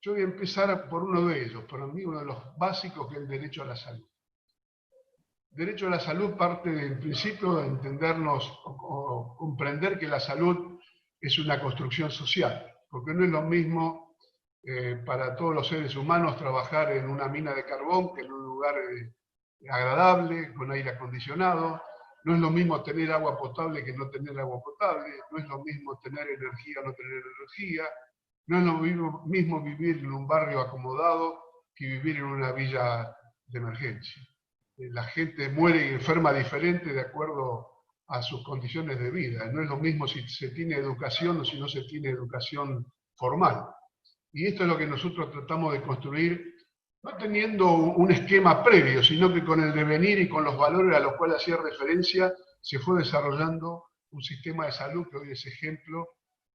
Yo voy a empezar por uno de ellos, para mí uno de los básicos, que es el derecho a la salud. El derecho a la salud parte del principio de entendernos o comprender que la salud es una construcción social, porque no es lo mismo para todos los seres humanos trabajar en una mina de carbón que en un lugar agradable, con aire acondicionado. No es lo mismo tener agua potable que no tener agua potable, no es lo mismo tener energía o no tener energía, no es lo mismo vivir en un barrio acomodado que vivir en una villa de emergencia. La gente muere y enferma diferente de acuerdo a sus condiciones de vida. No es lo mismo si se tiene educación o si no se tiene educación formal. Y esto es lo que nosotros tratamos de construir, no teniendo un esquema previo, sino que con el devenir y con los valores a los cuales hacía referencia, se fue desarrollando un sistema de salud que hoy es ejemplo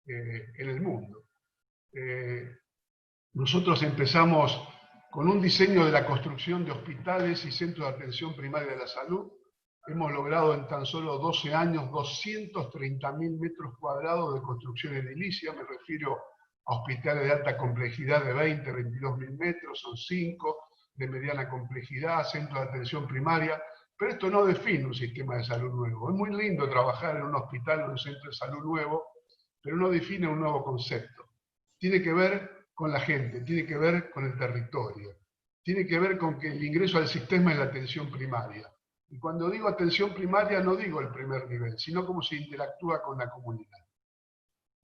en el mundo. Nosotros empezamos con un diseño de la construcción de hospitales y centros de atención primaria de la salud. Hemos logrado en tan solo 12 años 230.000 metros cuadrados de construcción edilicia. Me refiero a hospitales de alta complejidad de 20, 22.000 metros, son 5, de mediana complejidad, centros de atención primaria. Pero esto no define un sistema de salud nuevo. Es muy lindo trabajar en un hospital o en un centro de salud nuevo, pero no define un nuevo concepto. Tiene que ver con la gente, tiene que ver con el territorio, tiene que ver con que el ingreso al sistema es la atención primaria. Y cuando digo atención primaria no digo el primer nivel, sino cómo se interactúa con la comunidad.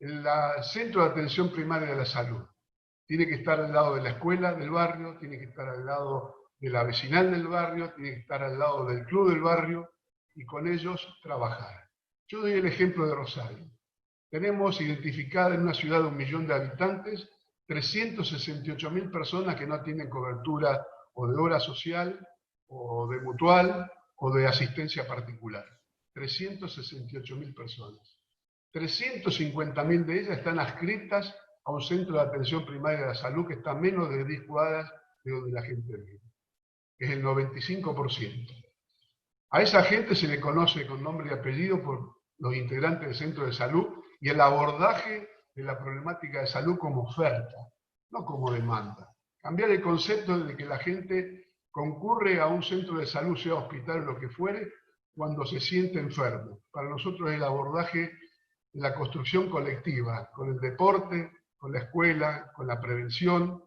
El centro de atención primaria de la salud tiene que estar al lado de la escuela del barrio, tiene que estar al lado de la vecinal del barrio, tiene que estar al lado del club del barrio y con ellos trabajar. Yo doy el ejemplo de Rosario. Tenemos identificada en una ciudad de 1 millón de habitantes 368.000 personas que no tienen cobertura o de obra social, o de mutual, o de asistencia particular. 368.000 personas. 350.000 de ellas están adscritas a un centro de atención primaria de la salud que está a menos de 10 cuadras de donde la gente vive. Es el 95%. A esa gente se le conoce con nombre y apellido por los integrantes del centro de salud y el abordaje de la problemática de salud como oferta, no como demanda. Cambiar el concepto de que la gente concurre a un centro de salud, sea hospital o lo que fuere, cuando se siente enfermo. Para nosotros es el abordaje de la construcción colectiva, con el deporte, con la escuela, con la prevención,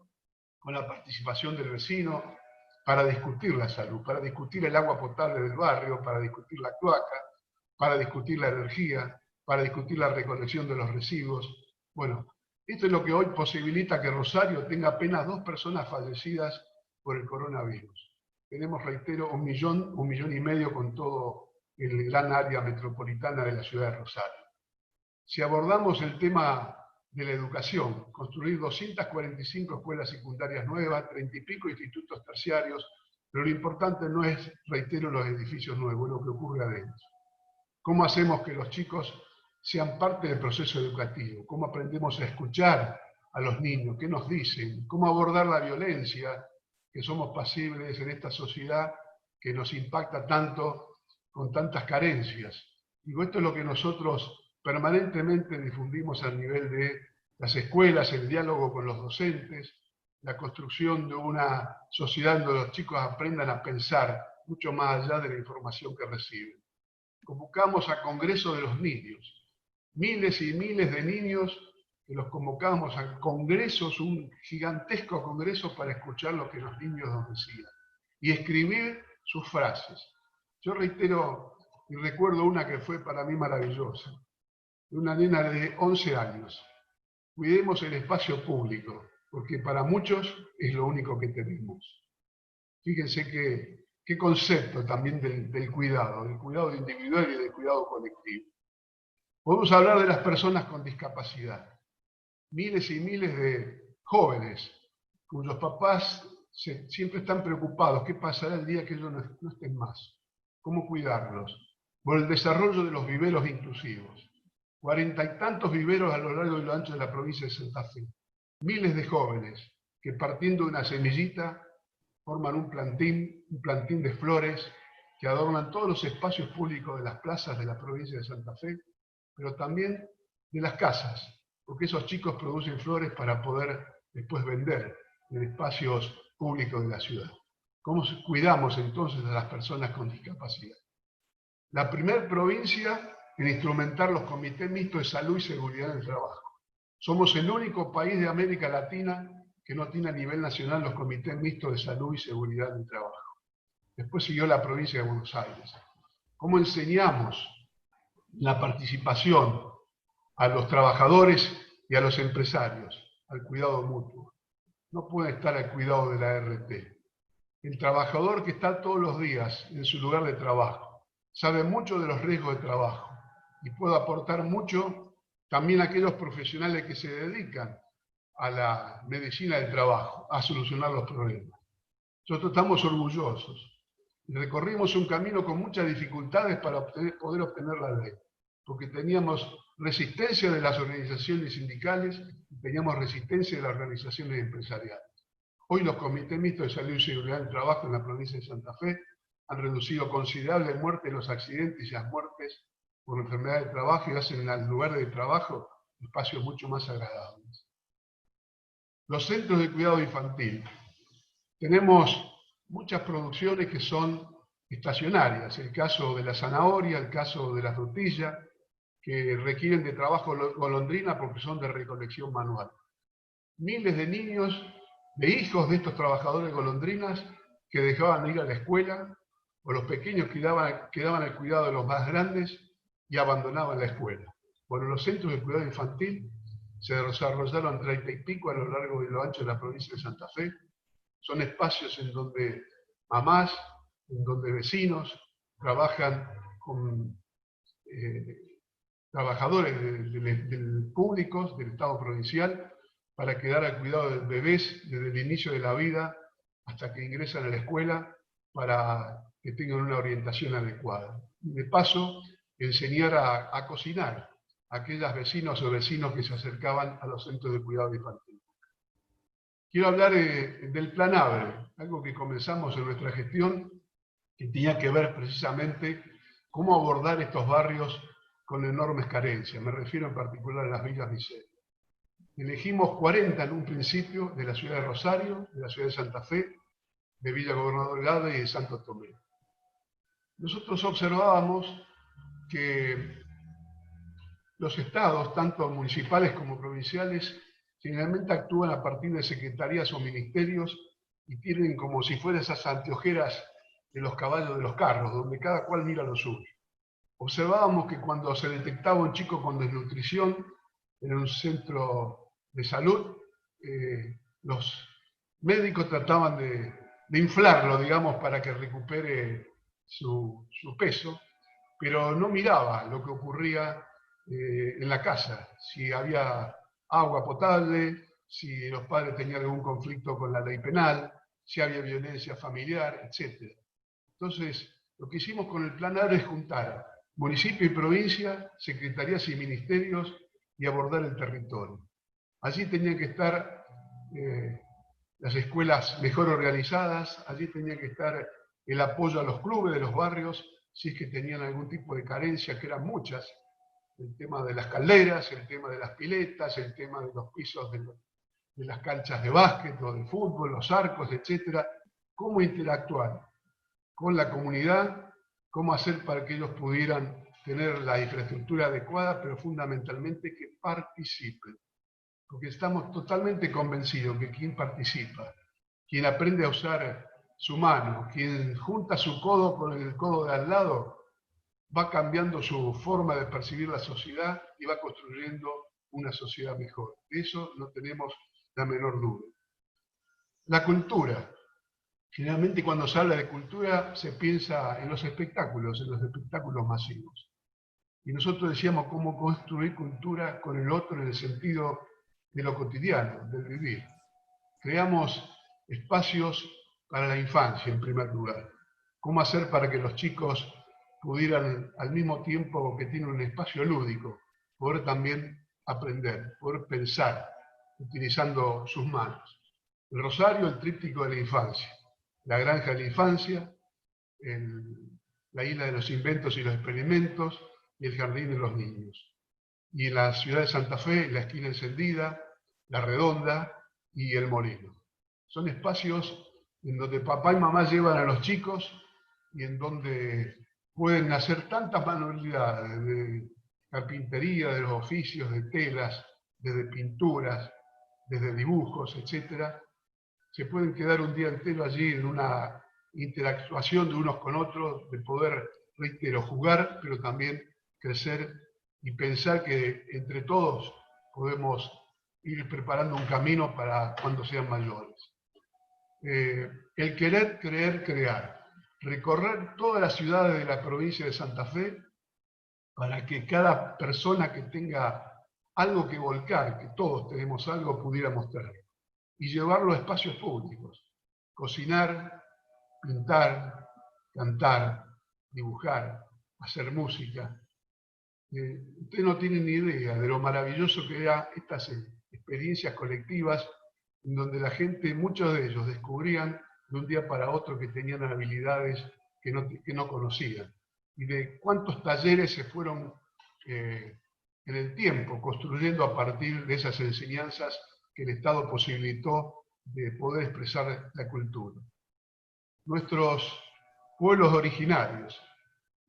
con la participación del vecino, para discutir la salud, para discutir el agua potable del barrio, para discutir la cloaca, para discutir la energía, para discutir la recolección de los residuos. Bueno, esto es lo que hoy posibilita que Rosario tenga apenas 2 personas fallecidas por el coronavirus. Tenemos, reitero, 1 millón y medio con todo el gran área metropolitana de la ciudad de Rosario. Si abordamos el tema de la educación, construir 245 escuelas secundarias nuevas, 30 y pico institutos terciarios, pero lo importante no es, reitero, los edificios nuevos, es lo que ocurre adentro. ¿Cómo hacemos que los chicos sean parte del proceso educativo? ¿Cómo aprendemos a escuchar a los niños? ¿Qué nos dicen? ¿Cómo abordar la violencia que somos pasibles en esta sociedad que nos impacta tanto con tantas carencias? Digo, esto es lo que nosotros permanentemente difundimos a nivel de las escuelas, el diálogo con los docentes, la construcción de una sociedad donde los chicos aprendan a pensar mucho más allá de la información que reciben. convocamos a congreso de los niños. Miles y miles de niños que los convocamos a congresos, un gigantesco congreso para escuchar lo que los niños nos decían y escribir sus frases. Yo reitero y recuerdo una que fue para mí maravillosa, de una nena de 11 años. Cuidemos el espacio público, porque para muchos es lo único que tenemos. Fíjense qué concepto también del cuidado individual y del cuidado colectivo. Podemos hablar de las personas con discapacidad. Miles y miles de jóvenes cuyos papás siempre están preocupados. ¿Qué pasará el día que ellos no estén más? ¿Cómo cuidarlos? Por el desarrollo de los viveros inclusivos. 40 y tantos viveros a lo largo y lo ancho de la provincia de Santa Fe. Miles de jóvenes que partiendo de una semillita forman un plantín de flores que adornan todos los espacios públicos de las plazas de la provincia de Santa Fe, pero también de las casas, porque esos chicos producen flores para poder después vender en espacios públicos de la ciudad. ¿Cómo cuidamos entonces a las personas con discapacidad? La primera provincia en instrumentar los comités mixtos de salud y seguridad en el trabajo. Somos el único país de América Latina que no tiene a nivel nacional los comités mixtos de salud y seguridad en el trabajo. Después siguió la provincia de Buenos Aires. ¿Cómo enseñamos la participación a los trabajadores y a los empresarios al cuidado mutuo? No puede estar al cuidado de la RT. El trabajador que está todos los días en su lugar de trabajo sabe mucho de los riesgos de trabajo y puede aportar mucho también a aquellos profesionales que se dedican a la medicina del trabajo, a solucionar los problemas. Nosotros estamos orgullosos y recorrimos un camino con muchas dificultades para poder obtener la ley, porque teníamos resistencia de las organizaciones sindicales y teníamos resistencia de las organizaciones empresariales. Hoy los comités mixtos de salud y seguridad del trabajo en la provincia de Santa Fe han reducido considerablemente muerte en los accidentes y las muertes por enfermedad de trabajo y hacen al lugar de trabajo espacios mucho más agradables. Los centros de cuidado infantil. Tenemos muchas producciones que son estacionarias, el caso de la zanahoria, el caso de la frutilla, que requieren de trabajo golondrina porque son de recolección manual. Miles de niños, de hijos de estos trabajadores golondrinas, que dejaban de ir a la escuela, o los pequeños quedaban al cuidado de los más grandes y abandonaban la escuela. Bueno, los centros de cuidado infantil se desarrollaron 30 y pico a lo largo y lo ancho de la provincia de Santa Fe. Son espacios en donde mamás, en donde vecinos trabajan con trabajadores públicos del Estado provincial para quedar al cuidado de bebés desde el inicio de la vida hasta que ingresan a la escuela para que tengan una orientación adecuada. De paso, enseñar a cocinar a aquellas vecinos o vecinos que se acercaban a los centros de cuidado infantil. Quiero hablar del Plan ABRE, algo que comenzamos en nuestra gestión, que tenía que ver precisamente cómo abordar estos barrios con enormes carencias. Me refiero en particular a las villas miserias. Elegimos 40 en un principio de la ciudad de Rosario, de la ciudad de Santa Fe, de Villa Gobernador Gade y de Santo Tomé. Nosotros observábamos que los estados, tanto municipales como provinciales, generalmente actúan a partir de secretarías o ministerios y tienen como si fueran esas anteojeras de los caballos de los carros, donde cada cual mira lo suyo. Observábamos que cuando se detectaba un chico con desnutrición en un centro de salud, los médicos trataban de inflarlo, digamos, para que recupere su peso, pero no miraba lo que ocurría en la casa, si había agua potable, si los padres tenían algún conflicto con la ley penal, si había violencia familiar, etc. Entonces, lo que hicimos con el Plan ABRE es juntar municipio y provincia, secretarías y ministerios y abordar el territorio. Allí tenían que estar las escuelas mejor organizadas, allí tenía que estar el apoyo a los clubes de los barrios, si es que tenían algún tipo de carencia, que eran muchas, el tema de las calderas, el tema de las piletas, el tema de los pisos de las canchas de básquet o de fútbol, los arcos, etc. Cómo interactuar con la comunidad cómo hacer para que ellos pudieran tener la infraestructura adecuada, pero fundamentalmente que participen. Porque estamos totalmente convencidos que quien participa, quien aprende a usar su mano, quien junta su codo con el codo de al lado, va cambiando su forma de percibir la sociedad y va construyendo una sociedad mejor. De eso no tenemos la menor duda. La cultura. Generalmente cuando se habla de cultura se piensa en los espectáculos masivos. Y nosotros decíamos cómo construir cultura con el otro en el sentido de lo cotidiano, del vivir. Creamos espacios para la infancia en primer lugar. Cómo hacer para que los chicos pudieran, al mismo tiempo que tienen un espacio lúdico, poder también aprender, poder pensar, utilizando sus manos. El rosario, el tríptico de la infancia. La granja de la infancia, la isla de los inventos y los experimentos, y el jardín de los niños. Y en la ciudad de Santa Fe, la esquina encendida, la redonda y el molino. Son espacios en donde papá y mamá llevan a los chicos y en donde pueden hacer tantas manualidades de carpintería, de los oficios, de telas, desde pinturas, desde dibujos, etc. Se pueden quedar un día entero allí en una interactuación de unos con otros, de poder, reitero, jugar, pero también crecer y pensar que entre todos podemos ir preparando un camino para cuando sean mayores. El querer, creer, crear. Recorrer todas las ciudades de la provincia de Santa Fe para que cada persona que tenga algo que volcar, que todos tenemos algo, pudiera mostrar. Y llevarlo a espacios públicos. Cocinar, pintar, cantar, dibujar, hacer música. Ustedes no tienen ni idea de lo maravilloso que eran estas experiencias colectivas en donde la gente, muchos de ellos, descubrían de un día para otro que tenían habilidades que no conocían. Y de cuántos talleres se fueron en el tiempo construyendo a partir de esas enseñanzas que el Estado posibilitó de poder expresar la cultura. Nuestros pueblos originarios,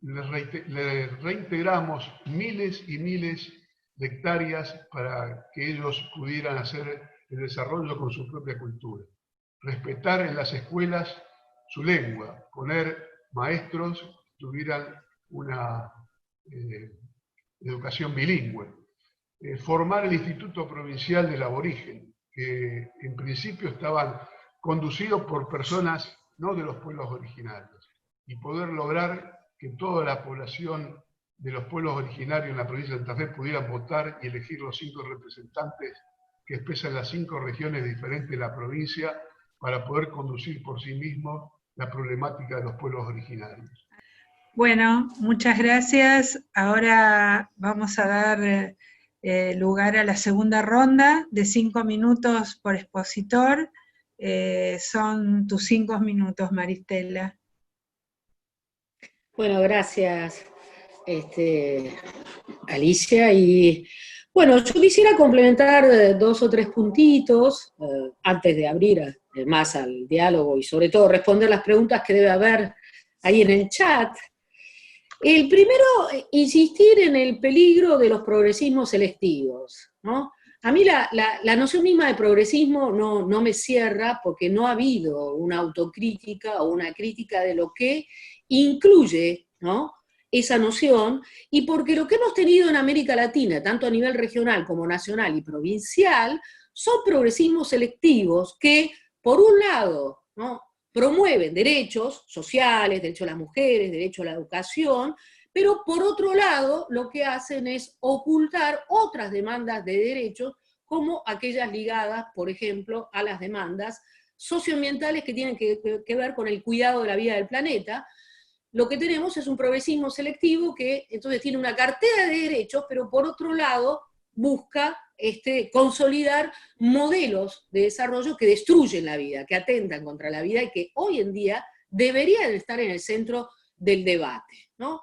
les reintegramos miles y miles de hectáreas para que ellos pudieran hacer el desarrollo con su propia cultura. Respetar en las escuelas su lengua, poner maestros que tuvieran una educación bilingüe, formar el Instituto Provincial del Aborigen, que en principio estaban conducidos por personas no de los pueblos originarios, y poder lograr que toda la población de los pueblos originarios en la provincia de Santa Fe pudieran votar y elegir los 5 representantes que expresan las 5 regiones diferentes de la provincia para poder conducir por sí mismos la problemática de los pueblos originarios. Bueno, muchas gracias. Ahora vamos a dar lugar a la segunda ronda de 5 minutos por expositor. Son tus 5 minutos, Maristela. Bueno, gracias, Alicia. Y bueno, yo quisiera complementar 2 o 3 puntitos antes de abrir más al diálogo y sobre todo responder las preguntas que debe haber ahí en el chat. El primero, insistir en el peligro de los progresismos selectivos, ¿no? A mí la noción misma de progresismo no me cierra porque no ha habido una autocrítica o una crítica de lo que incluye, ¿no?, esa noción, y porque lo que hemos tenido en América Latina, tanto a nivel regional como nacional y provincial, son progresismos selectivos que, por un lado, ¿no?, promueven derechos sociales, derechos a las mujeres, derecho a la educación, pero por otro lado lo que hacen es ocultar otras demandas de derechos, como aquellas ligadas, por ejemplo, a las demandas socioambientales que tienen que ver con el cuidado de la vida del planeta. Lo que tenemos es un progresismo selectivo que entonces tiene una cartera de derechos, pero por otro lado busca consolidar modelos de desarrollo que destruyen la vida, que atentan contra la vida y que hoy en día deberían estar en el centro del debate, ¿no?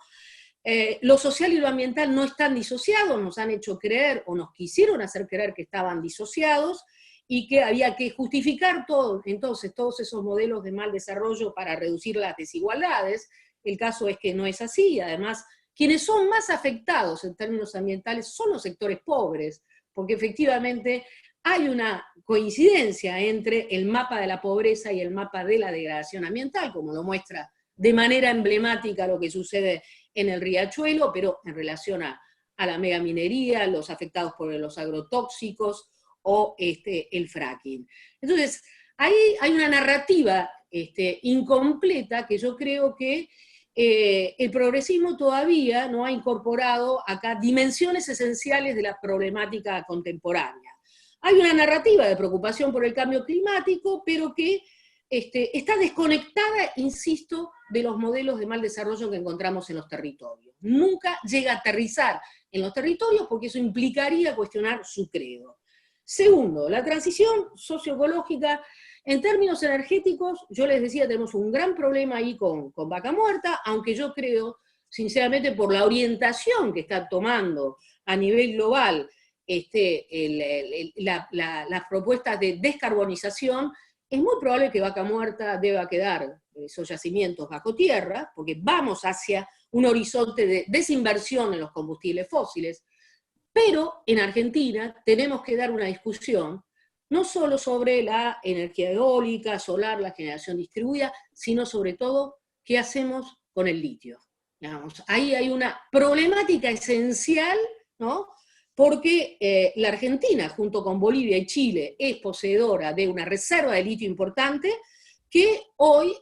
Lo social y lo ambiental no están disociados, nos han hecho creer o nos quisieron hacer creer que estaban disociados y que había que justificar entonces todos esos modelos de mal desarrollo para reducir las desigualdades. el caso es que no es así, además, quienes son más afectados en términos ambientales son los sectores pobres, porque efectivamente hay una coincidencia entre el mapa de la pobreza y el mapa de la degradación ambiental, como lo muestra de manera emblemática lo que sucede en el Riachuelo, pero en relación a la megaminería, los afectados por los agrotóxicos o el fracking. Entonces, ahí hay una narrativa incompleta que yo creo que el progresismo todavía no ha incorporado acá dimensiones esenciales de la problemática contemporánea. Hay una narrativa de preocupación por el cambio climático, pero que está desconectada, insisto, de los modelos de mal desarrollo que encontramos en los territorios. Nunca llega a aterrizar en los territorios porque eso implicaría cuestionar su credo. Segundo, la transición socioecológica. En términos energéticos, yo les decía, tenemos un gran problema ahí con Vaca Muerta, aunque yo creo, sinceramente, por la orientación que está tomando a nivel global las propuestas de descarbonización, es muy probable que Vaca Muerta deba quedar esos yacimientos bajo tierra, porque vamos hacia un horizonte de desinversión en los combustibles fósiles, pero en Argentina tenemos que dar una discusión no solo sobre la energía eólica, solar, la generación distribuida, sino sobre todo qué hacemos con el litio. Digamos, ahí hay una problemática esencial, ¿no? Porque la Argentina, junto con Bolivia y Chile, es poseedora de una reserva de litio importante que hoy,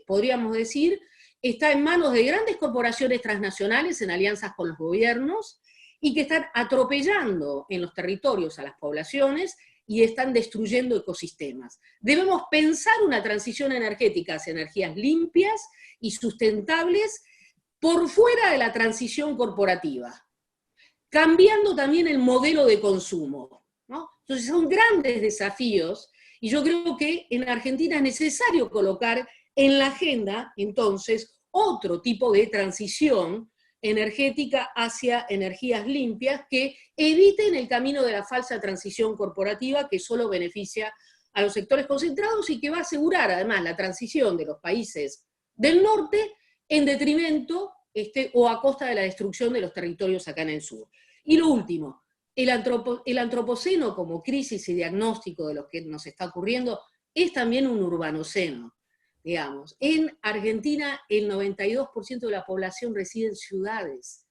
podríamos decir, está en manos de grandes corporaciones transnacionales en alianzas con los gobiernos y que están atropellando en los territorios a las poblaciones y están destruyendo ecosistemas. Debemos pensar una transición energética hacia energías limpias y sustentables por fuera de la transición corporativa, cambiando también el modelo de consumo, ¿no? Entonces son grandes desafíos, y yo creo que en Argentina es necesario colocar en la agenda, entonces, otro tipo de transición energética hacia energías limpias que eviten el camino de la falsa transición corporativa que solo beneficia a los sectores concentrados y que va a asegurar además la transición de los países del norte en detrimento o a costa de la destrucción de los territorios acá en el sur. Y lo último, el antropoceno como crisis y diagnóstico de lo que nos está ocurriendo es también un urbanoceno. Digamos, en Argentina el 92% de la población reside en ciudades.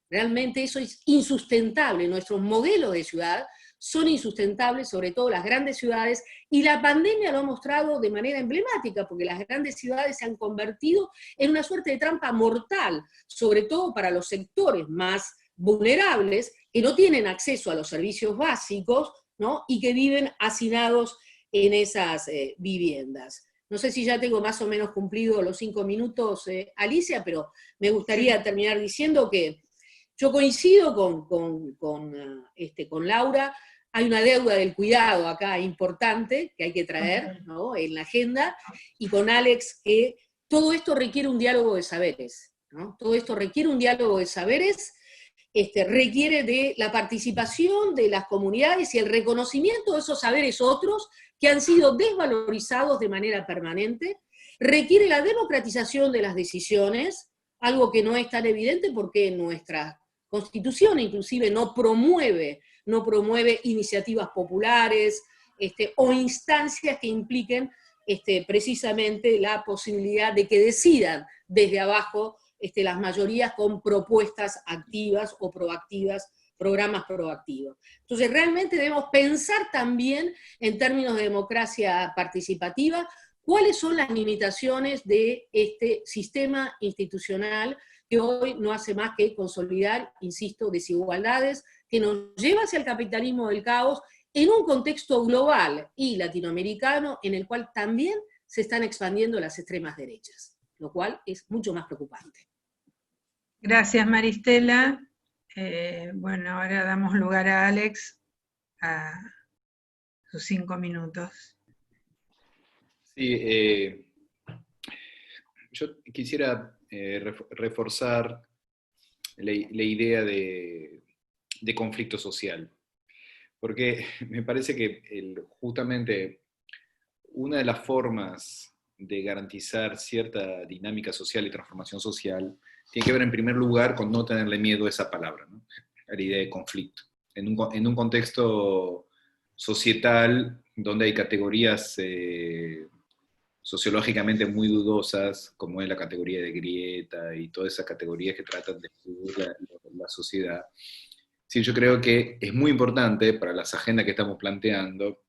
Realmente eso es insustentable. Nuestros modelos de ciudad son insustentables, sobre todo las grandes ciudades, y la pandemia lo ha mostrado de manera emblemática, porque las grandes ciudades se han convertido en una suerte de trampa mortal, sobre todo para los sectores más vulnerables, que no tienen acceso a los servicios básicos, ¿no? Y que viven hacinados en esas viviendas. No sé si ya tengo más o menos cumplido los 5 minutos, Alicia, pero me gustaría terminar diciendo que yo coincido con Laura. Hay una deuda del cuidado acá importante que hay que traer, ¿no?, en la agenda, y con Alex que todo esto requiere un diálogo de saberes, ¿no? Todo esto requiere un diálogo de saberes, requiere de la participación de las comunidades y el reconocimiento de esos saberes otros que han sido desvalorizados de manera permanente, requiere la democratización de las decisiones, algo que no es tan evidente porque nuestra Constitución inclusive no promueve iniciativas populares o instancias que impliquen precisamente la posibilidad de que decidan desde abajo las mayorías con propuestas activas o proactivas, programas proactivos. Entonces realmente debemos pensar también en términos de democracia participativa cuáles son las limitaciones de este sistema institucional que hoy no hace más que consolidar, insisto, desigualdades, que nos lleva hacia el capitalismo del caos en un contexto global y latinoamericano en el cual también se están expandiendo las extremas derechas, lo cual es mucho más preocupante. Gracias, Maristela. Bueno, ahora damos lugar a Alex a sus 5 minutos. Sí, yo quisiera reforzar la idea de conflicto social, porque me parece que justamente una de las formas de garantizar cierta dinámica social y transformación social tiene que ver en primer lugar con no tenerle miedo a esa palabra, ¿no? A la idea de conflicto. En un contexto societal donde hay categorías sociológicamente muy dudosas, como es la categoría de grieta y todas esas categorías que tratan de estudiar la sociedad. Sí, yo creo que es muy importante para las agendas que estamos planteando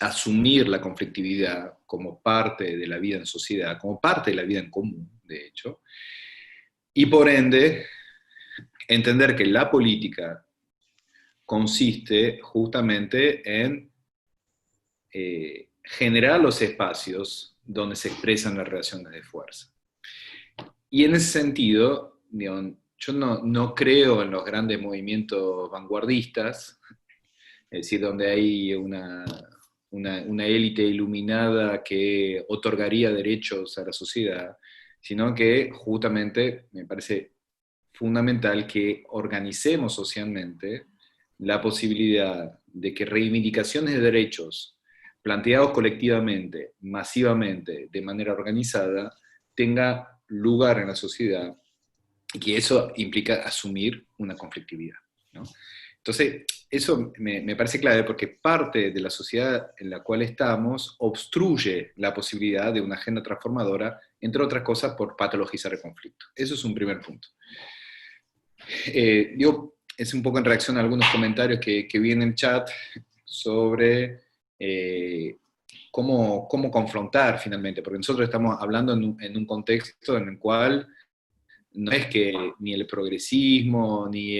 asumir la conflictividad como parte de la vida en sociedad, como parte de la vida en común, de hecho, y por ende entender que la política consiste justamente en generar los espacios donde se expresan las relaciones de fuerza. Y en ese sentido, digamos, yo no creo en los grandes movimientos vanguardistas, es decir, donde hay una élite iluminada que otorgaría derechos a la sociedad, sino que justamente me parece fundamental que organicemos socialmente la posibilidad de que reivindicaciones de derechos planteados colectivamente, masivamente, de manera organizada, tenga lugar en la sociedad, y que eso implica asumir una conflictividad, ¿no? Entonces, eso me parece clave porque parte de la sociedad en la cual estamos obstruye la posibilidad de una agenda transformadora, entre otras cosas por patologizar el conflicto. Eso es un primer punto. Es un poco en reacción a algunos comentarios que vi en el chat sobre cómo confrontar finalmente, porque nosotros estamos hablando en un contexto en el cual no es que ni el progresismo, ni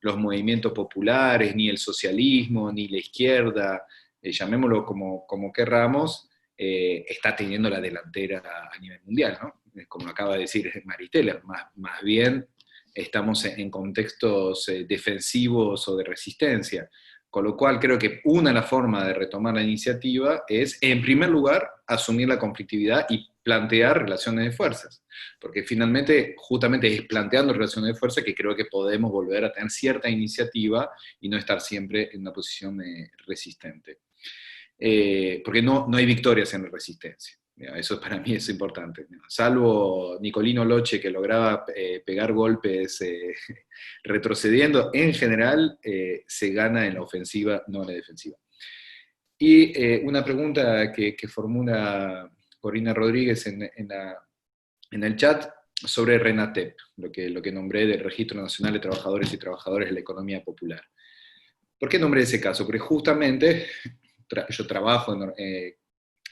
los movimientos populares, ni el socialismo, ni la izquierda, llamémoslo como querramos, está teniendo la delantera a nivel mundial, ¿no? Como acaba de decir Maristela, más bien estamos en contextos defensivos o de resistencia. Con lo cual creo que una de las formas de retomar la iniciativa es, en primer lugar, asumir la conflictividad y plantear relaciones de fuerzas. Porque finalmente, justamente es planteando relaciones de fuerza que creo que podemos volver a tener cierta iniciativa y no estar siempre en una posición resistente. Porque no hay victorias en la resistencia. Eso para mí es importante. Salvo Nicolino Loche, que lograba pegar golpes retrocediendo, en general se gana en la ofensiva, no en la defensiva. Y una pregunta que formula Corina Rodríguez en el chat sobre RENATEP, lo que nombré del Registro Nacional de Trabajadores y Trabajadoras de la Economía Popular. ¿Por qué nombré ese caso? Porque justamente yo trabajo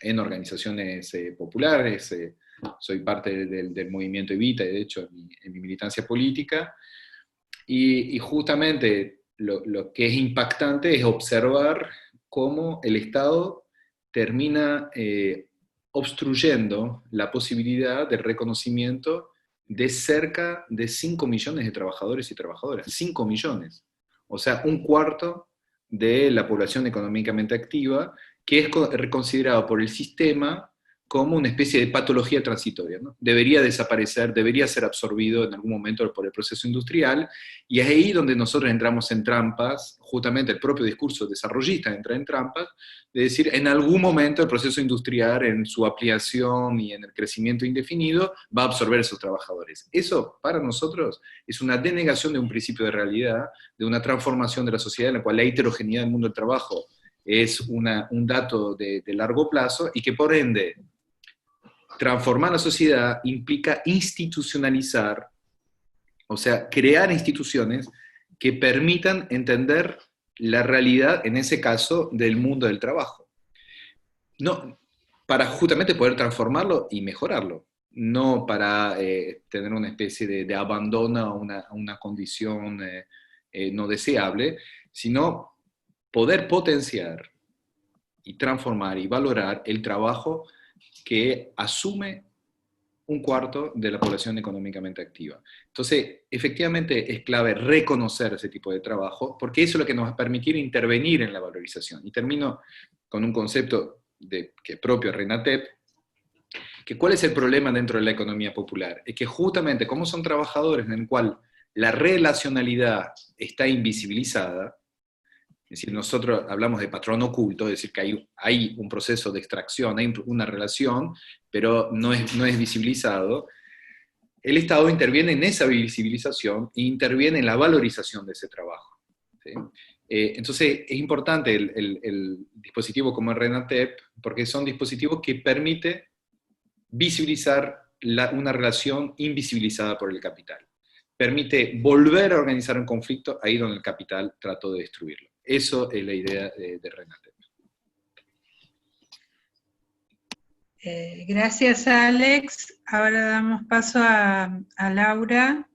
en organizaciones populares, soy parte del movimiento Evita, de hecho, en mi militancia política, y justamente lo que es impactante es observar cómo el Estado termina obstruyendo la posibilidad de reconocimiento de cerca de 5 millones de trabajadores y trabajadoras, 5 millones, o sea, un cuarto de la población económicamente activa, que es considerado por el sistema como una especie de patología transitoria, ¿no? Debería desaparecer, debería ser absorbido en algún momento por el proceso industrial, y es ahí donde nosotros entramos en trampas, justamente el propio discurso desarrollista entra en trampas, de decir, en algún momento el proceso industrial, en su ampliación y en el crecimiento indefinido, va a absorber a esos trabajadores. Eso, para nosotros, es una denegación de un principio de realidad, de una transformación de la sociedad en la cual la heterogeneidad del mundo del trabajo es un dato de largo plazo, y que por ende transformar la sociedad implica institucionalizar, o sea, crear instituciones que permitan entender la realidad, en ese caso, del mundo del trabajo. No, para justamente poder transformarlo y mejorarlo, no para tener una especie de abandono a una condición no deseable, sino poder potenciar y transformar y valorar el trabajo que asume un cuarto de la población económicamente activa. Entonces, efectivamente es clave reconocer ese tipo de trabajo, porque eso es lo que nos va a permitir intervenir en la valorización. Y termino con un concepto que es propio de RENATEP, que ¿cuál es el problema dentro de la economía popular? Es que justamente como son trabajadores en el cual la relacionalidad está invisibilizada, es Es decir, nosotros hablamos de patrón oculto, es decir, que hay un proceso de extracción, hay una relación, pero no es visibilizado. El Estado interviene en esa visibilización e interviene en la valorización de ese trabajo, ¿sí? Entonces es importante el dispositivo como el RENATEP, porque son dispositivos que permiten visibilizar una relación invisibilizada por el capital. Permite volver a organizar un conflicto ahí donde el capital trató de destruirlo. Eso es la idea de RENATEP. Gracias, Alex. Ahora damos paso a Laura.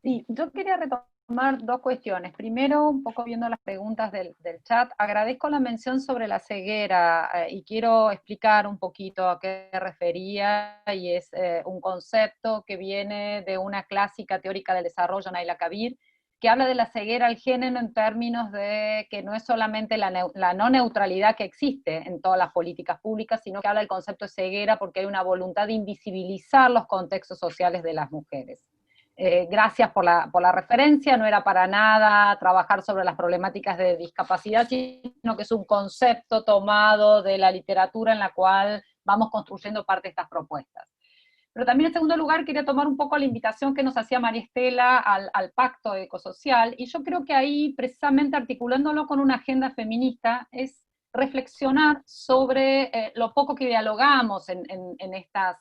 Sí, yo quería retomar dos cuestiones. Primero, un poco viendo las preguntas del chat, agradezco la mención sobre la ceguera y quiero explicar un poquito a qué refería, y es un concepto que viene de una clásica teórica del desarrollo, Naila Kabir, que habla de la ceguera al género en términos de que no es solamente la no neutralidad que existe en todas las políticas públicas, sino que habla del concepto de ceguera porque hay una voluntad de invisibilizar los contextos sociales de las mujeres. Gracias por la referencia, no era para nada trabajar sobre las problemáticas de discapacidad, sino que es un concepto tomado de la literatura en la cual vamos construyendo parte de estas propuestas. Pero también en segundo lugar quería tomar un poco la invitación que nos hacía María Estela al pacto ecosocial, y yo creo que ahí, precisamente articulándolo con una agenda feminista, es reflexionar sobre lo poco que dialogamos en estas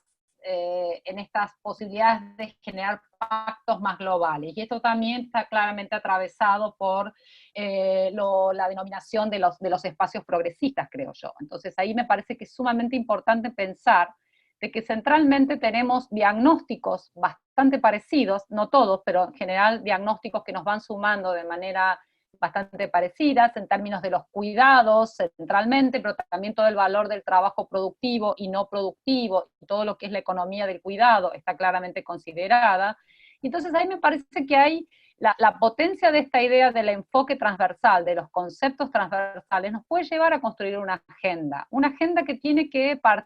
posibilidades de generar pactos más globales. Y esto también está claramente atravesado por la denominación de los espacios progresistas, creo yo. Entonces ahí me parece que es sumamente importante pensar de que centralmente tenemos diagnósticos bastante parecidos, no todos, pero en general diagnósticos que nos van sumando de manera bastante parecidas en términos de los cuidados centralmente, pero también todo el valor del trabajo productivo y no productivo, y todo lo que es la economía del cuidado está claramente considerada. Entonces ahí me parece que hay la potencia de esta idea del enfoque transversal, de los conceptos transversales, nos puede llevar a construir una agenda que tiene que partir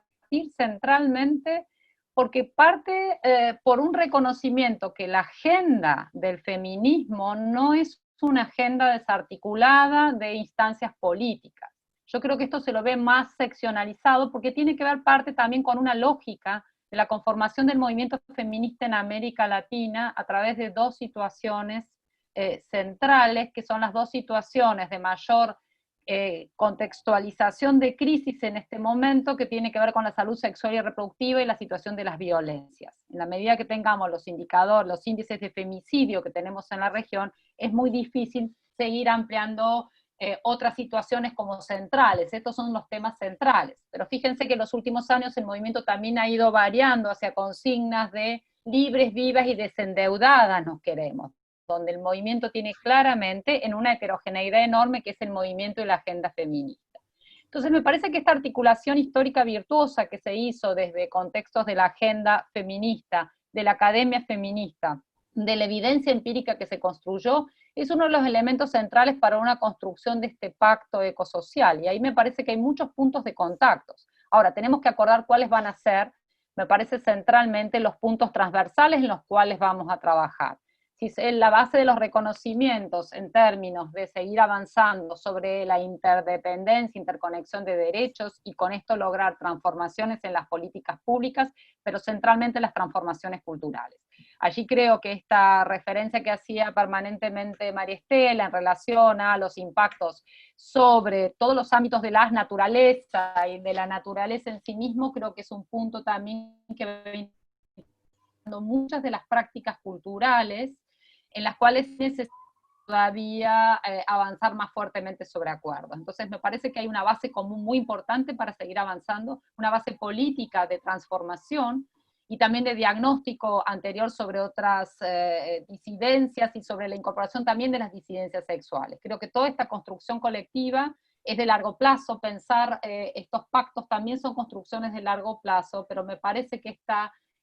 centralmente porque parte por un reconocimiento que la agenda del feminismo no es una agenda desarticulada de instancias políticas. Yo creo que esto se lo ve más seccionalizado porque tiene que ver parte también con una lógica de la conformación del movimiento feminista en América Latina a través de dos situaciones centrales, que son las dos situaciones de mayor contextualización de crisis en este momento, que tiene que ver con la salud sexual y reproductiva y la situación de las violencias. En la medida que tengamos los indicadores, los índices de femicidio que tenemos en la región, es muy difícil seguir ampliando otras situaciones como centrales. Estos son los temas centrales. Pero fíjense que en los últimos años el movimiento también ha ido variando hacia consignas de libres, vivas y desendeudadas nos queremos, donde el movimiento tiene claramente en una heterogeneidad enorme que es el movimiento y la agenda feminista. Entonces me parece que esta articulación histórica virtuosa que se hizo desde contextos de la agenda feminista, de la academia feminista, de la evidencia empírica que se construyó, es uno de los elementos centrales para una construcción de este pacto ecosocial, y ahí me parece que hay muchos puntos de contactos. Ahora, tenemos que acordar cuáles van a ser, me parece centralmente, los puntos transversales en los cuales vamos a trabajar. Si es la base de los reconocimientos en términos de seguir avanzando sobre la interdependencia, interconexión de derechos, y con esto lograr transformaciones en las políticas públicas, pero centralmente las transformaciones culturales. Allí creo que esta referencia que hacía permanentemente María Estela en relación a los impactos sobre todos los ámbitos de la naturaleza y de la naturaleza en sí mismo, creo que es un punto también que muchas de las prácticas culturales en las cuales es necesario todavía avanzar más fuertemente sobre acuerdos. Entonces me parece que hay una base común muy importante para seguir avanzando, una base política de transformación y también de diagnóstico anterior sobre otras disidencias y sobre la incorporación también de las disidencias sexuales. Creo que toda esta construcción colectiva es de largo plazo, pensar estos pactos también son construcciones de largo plazo, pero me parece que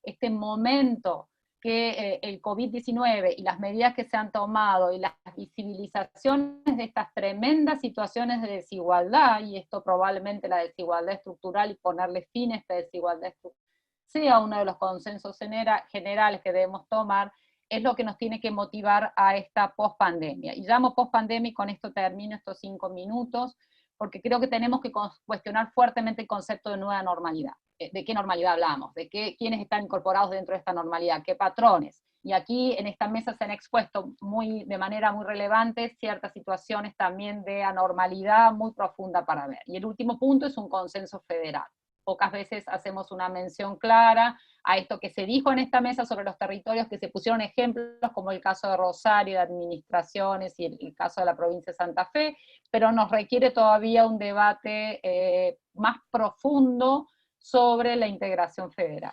este momento que el COVID-19 y las medidas que se han tomado y las visibilizaciones de estas tremendas situaciones de desigualdad, y esto probablemente la desigualdad estructural y ponerle fin a esta desigualdad estructural sea uno de los consensos generales que debemos tomar, es lo que nos tiene que motivar a esta post-pandemia. Y llamo post-pandemia, y con esto termino estos 5 minutos, porque creo que tenemos que cuestionar fuertemente el concepto de nueva normalidad. ¿De qué normalidad hablamos? ¿De quiénes están incorporados dentro de esta normalidad? ¿Qué patrones? Y aquí en esta mesa se han expuesto de manera muy relevante ciertas situaciones también de anormalidad muy profunda para ver. Y el último punto es un consenso federal. Pocas veces hacemos una mención clara a esto que se dijo en esta mesa sobre los territorios, que se pusieron ejemplos como el caso de Rosario, de administraciones, y el caso de la provincia de Santa Fe, pero nos requiere todavía un debate más profundo sobre la integración federal.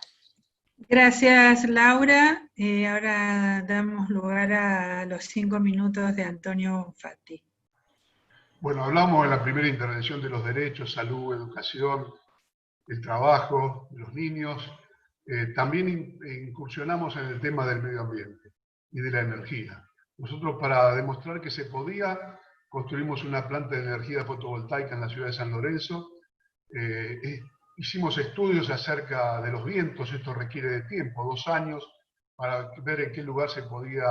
Gracias, Laura. Ahora damos lugar a los 5 minutos de Antonio Fatti. Bueno, hablamos en la primera intervención de los derechos, salud, educación, el trabajo, los niños. También incursionamos en el tema del medio ambiente y de la energía. Nosotros, para demostrar que se podía, construimos una planta de energía fotovoltaica en la ciudad de San Lorenzo. Hicimos estudios acerca de los vientos, esto requiere de tiempo, 2 años, para ver en qué lugar se podía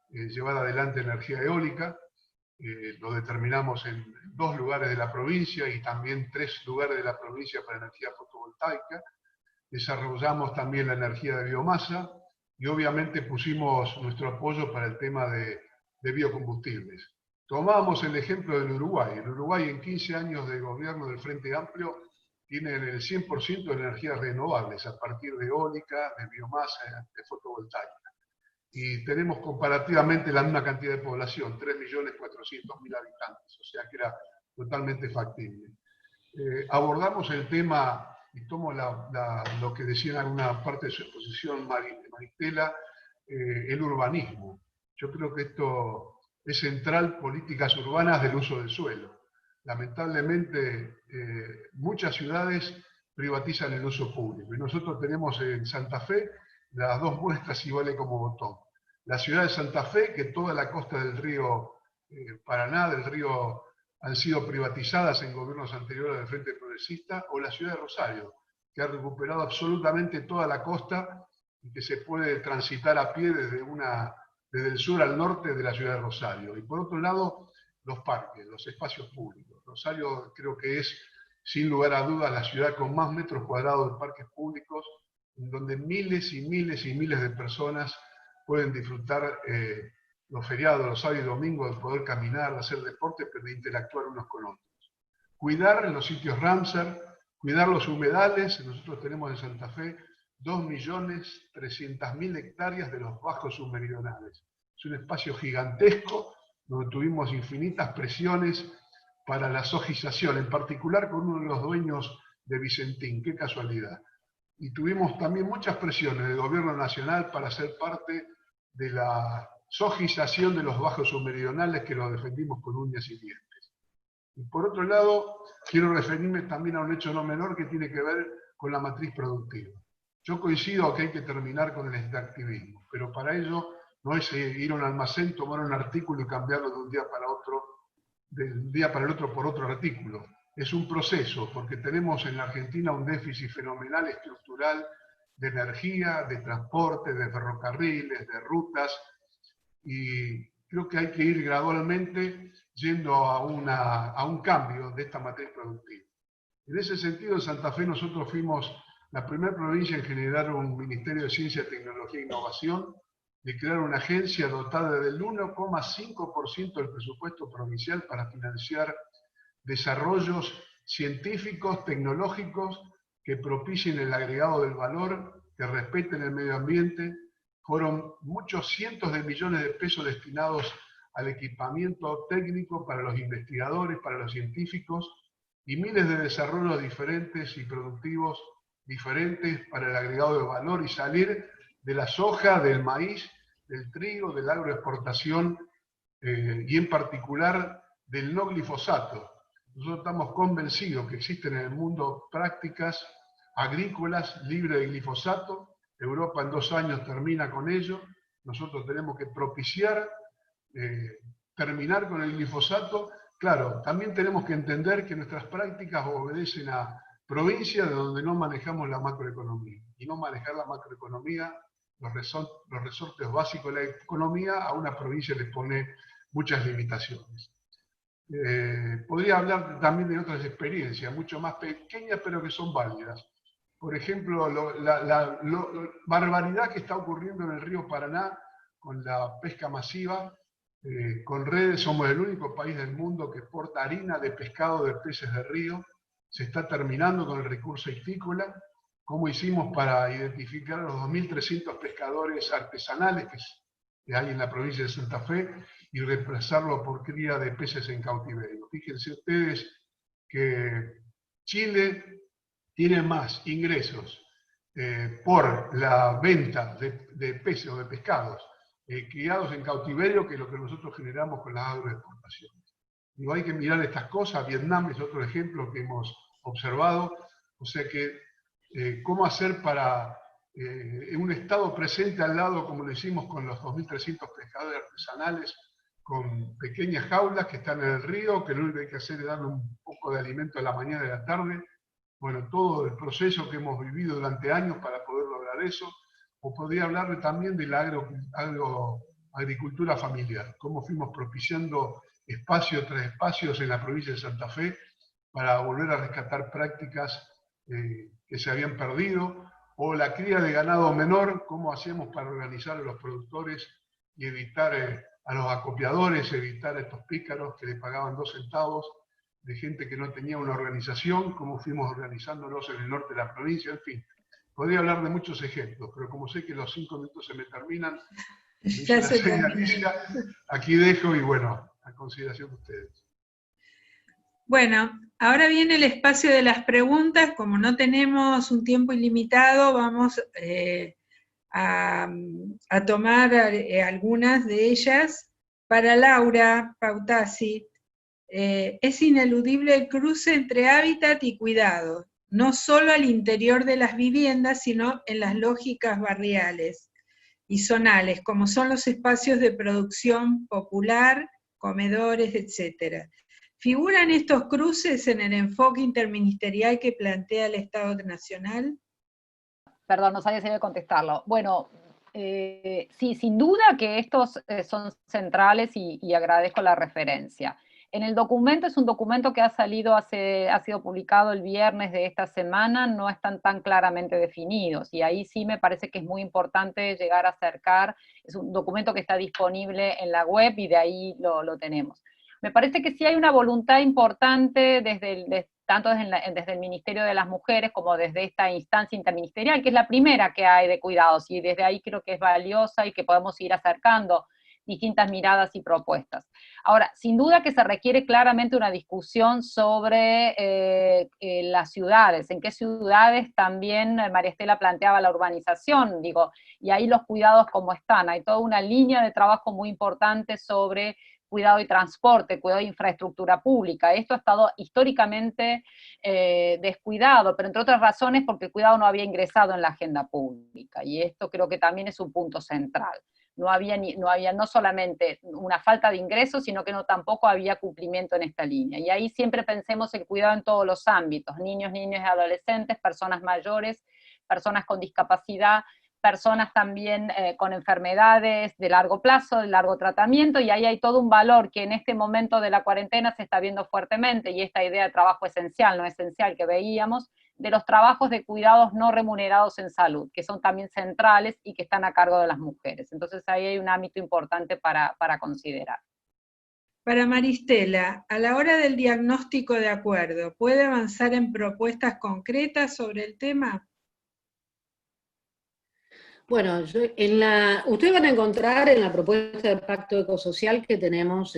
llevar adelante energía eólica. Lo determinamos en 2 lugares de la provincia y también 3 lugares de la provincia para energía fotovoltaica. Desarrollamos también la energía de biomasa y obviamente pusimos nuestro apoyo para el tema de biocombustibles. Tomamos el ejemplo del Uruguay. El Uruguay, en 15 años de gobierno del Frente Amplio, tiene el 100% de energías renovables a partir de eólica, de biomasa, de fotovoltaica. Y tenemos comparativamente la misma cantidad de población, 3.400.000 habitantes, o sea que era totalmente factible. Abordamos el tema, y tomo lo que decía en alguna parte de su exposición Maristela, el urbanismo. Yo creo que esto es central, políticas urbanas del uso del suelo. Lamentablemente, muchas ciudades privatizan el uso público, y nosotros tenemos en Santa Fe las 2 muestras y vale como botón. La ciudad de Santa Fe, que toda la costa del río Paraná, del río, han sido privatizadas en gobiernos anteriores del Frente Progresista, o la ciudad de Rosario, que ha recuperado absolutamente toda la costa y que se puede transitar a pie desde el sur al norte de la ciudad de Rosario. Y por otro lado, los parques, los espacios públicos. Rosario creo que es, sin lugar a dudas, la ciudad con más metros cuadrados de parques públicos, en donde miles y miles y miles de personas pueden disfrutar los feriados, los sábados y domingos, de poder caminar, hacer deporte, pero de interactuar unos con otros. Cuidar los sitios Ramsar, cuidar los humedales. Nosotros tenemos en Santa Fe 2.300.000 hectáreas de los bajos submeridionales. Es un espacio gigantesco donde tuvimos infinitas presiones para la sojización, en particular con uno de los dueños de Vicentín, qué casualidad. Y tuvimos también muchas presiones del gobierno nacional para ser parte de la sojización de los bajos submeridionales, que lo defendimos con uñas y dientes. Y por otro lado, quiero referirme también a un hecho no menor que tiene que ver con la matriz productiva. Yo coincido que hay que terminar con el extractivismo, pero para ello no es ir a un almacén, tomar un artículo y cambiarlo de un día para otro, del día para el otro por otro artículo. Es un proceso, porque tenemos en la Argentina un déficit fenomenal estructural de energía, de transporte, de ferrocarriles, de rutas, y creo que hay que ir gradualmente yendo a un cambio de esta matriz productiva. En ese sentido, en Santa Fe nosotros fuimos la primera provincia en generar un Ministerio de Ciencia, Tecnología e Innovación, de crear una agencia dotada del 1,5% del presupuesto provincial para financiar desarrollos científicos, tecnológicos, que propicien el agregado del valor, que respeten el medio ambiente. Fueron muchos cientos de millones de pesos destinados al equipamiento técnico para los investigadores, para los científicos, y miles de desarrollos diferentes y productivos diferentes para el agregado de valor y salir de la soja, del maíz, del trigo, de la agroexportación y en particular del no glifosato. Nosotros estamos convencidos que existen en el mundo prácticas agrícolas libres de glifosato. Europa en 2 años termina con ello. Nosotros tenemos que propiciar terminar con el glifosato. Claro, también tenemos que entender que nuestras prácticas obedecen a provincias de donde no manejamos la macroeconomía. Y no manejar la macroeconomía los resortes básicos de la economía, a una provincia les pone muchas limitaciones. Podría hablar también de otras experiencias, mucho más pequeñas, pero que son válidas. Por ejemplo, la barbaridad que está ocurriendo en el río Paraná con la pesca masiva. Con redes somos el único país del mundo que exporta harina de pescado de peces de río. Se está terminando con el recurso ictícola. ¿Cómo hicimos para identificar a los 2.300 pescadores artesanales que hay en la provincia de Santa Fe y reemplazarlo por cría de peces en cautiverio? Fíjense ustedes que Chile tiene más ingresos por la venta de peces o de pescados criados en cautiverio que lo que nosotros generamos con las agroexportaciones. Digo, hay que mirar estas cosas. Vietnam es otro ejemplo que hemos observado. O sea que, ¿cómo hacer para un Estado presente al lado, como lo hicimos con los 2.300 pescadores artesanales, con pequeñas jaulas que están en el río, que lo único que hay que hacer es darle un poco de alimento a la mañana y a la tarde? Bueno, todo el proceso que hemos vivido durante años para poder lograr eso. O podría hablarle también de la agricultura familiar, cómo fuimos propiciando espacio tras espacios en la provincia de Santa Fe para volver a rescatar prácticas que se habían perdido, o la cría de ganado menor, cómo hacemos para organizar a los productores y evitar a los acopiadores, evitar a estos pícaros que le pagaban 2 centavos, de gente que no tenía una organización, cómo fuimos organizándolos en el norte de la provincia, en fin. Podría hablar de muchos ejemplos, pero como sé que los 5 minutos se me terminan, Ya se termina. Aquí dejo y bueno, a consideración de ustedes. Bueno, ahora viene el espacio de las preguntas. Como no tenemos un tiempo ilimitado, vamos a tomar algunas de ellas. Para Laura Pautasi, es ineludible el cruce entre hábitat y cuidado, no solo al interior de las viviendas, sino en las lógicas barriales y zonales, como son los espacios de producción popular, comedores, etc. ¿Figuran estos cruces en el enfoque interministerial que plantea el Estado Nacional? Perdón, no sabía si iba a contestarlo. Bueno, sí, sin duda que estos son centrales y agradezco la referencia. En el documento, es un documento que ha sido publicado el viernes de esta semana, no están tan claramente definidos, y ahí sí me parece que es muy importante llegar a acercar. Es un documento que está disponible en la web y de ahí lo tenemos. Me parece que sí hay una voluntad importante tanto desde el Ministerio de las Mujeres como desde esta instancia interministerial, que es la primera que hay de cuidados, y desde ahí creo que es valiosa y que podemos ir acercando distintas miradas y propuestas. Ahora, sin duda que se requiere claramente una discusión sobre las ciudades, en qué ciudades también María Estela planteaba la urbanización, digo, y ahí los cuidados cómo están. Hay toda una línea de trabajo muy importante sobre cuidado y transporte, cuidado de infraestructura pública. Esto ha estado históricamente descuidado, pero entre otras razones porque el cuidado no había ingresado en la agenda pública, y esto creo que también es un punto central. No había no solamente una falta de ingresos, sino que tampoco había cumplimiento en esta línea. Y ahí siempre pensemos el cuidado en todos los ámbitos, niños, niñas y adolescentes, personas mayores, personas con discapacidad, personas también con enfermedades de largo plazo, de largo tratamiento, y ahí hay todo un valor que en este momento de la cuarentena se está viendo fuertemente, y esta idea de trabajo esencial, no esencial que veíamos, de los trabajos de cuidados no remunerados en salud, que son también centrales y que están a cargo de las mujeres. Entonces ahí hay un ámbito importante para considerar. Para Maristela, a la hora del diagnóstico de acuerdo, ¿puede avanzar en propuestas concretas sobre el tema? Bueno, ustedes van a encontrar en la propuesta de Pacto Ecosocial que tenemos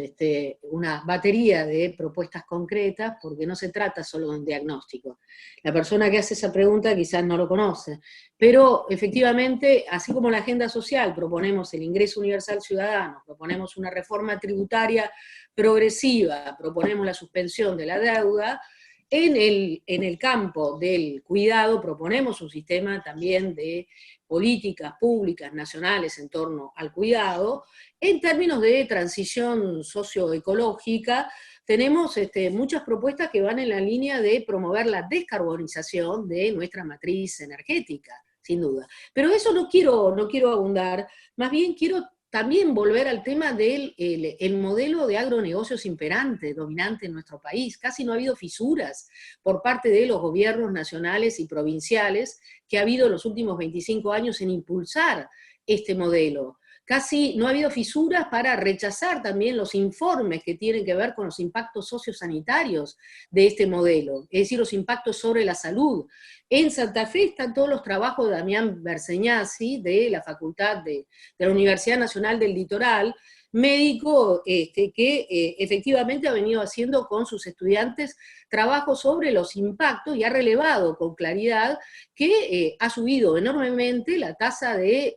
una batería de propuestas concretas, porque no se trata solo de un diagnóstico. La persona que hace esa pregunta quizás no lo conoce, pero efectivamente, así como la agenda social proponemos el ingreso universal ciudadano, proponemos una reforma tributaria progresiva, proponemos la suspensión de la deuda, en el campo del cuidado proponemos un sistema también de políticas públicas nacionales en torno al cuidado. En términos de transición socioecológica, tenemos muchas propuestas que van en la línea de promover la descarbonización de nuestra matriz energética. sin duda. Pero eso no quiero abundar, más bien quiero también volver al tema del el modelo de agronegocios imperante, dominante en nuestro país. Casi no ha habido fisuras por parte de los gobiernos nacionales y provinciales que ha habido en los últimos 25 años en impulsar este modelo. Casi no ha habido fisuras para rechazar también los informes que tienen que ver con los impactos sociosanitarios de este modelo, es decir, los impactos sobre la salud. En Santa Fe están todos los trabajos de Damián Berseñazzi, de la Facultad de la Universidad Nacional del Litoral, médico que efectivamente ha venido haciendo con sus estudiantes trabajos sobre los impactos y ha relevado con claridad que ha subido enormemente la tasa de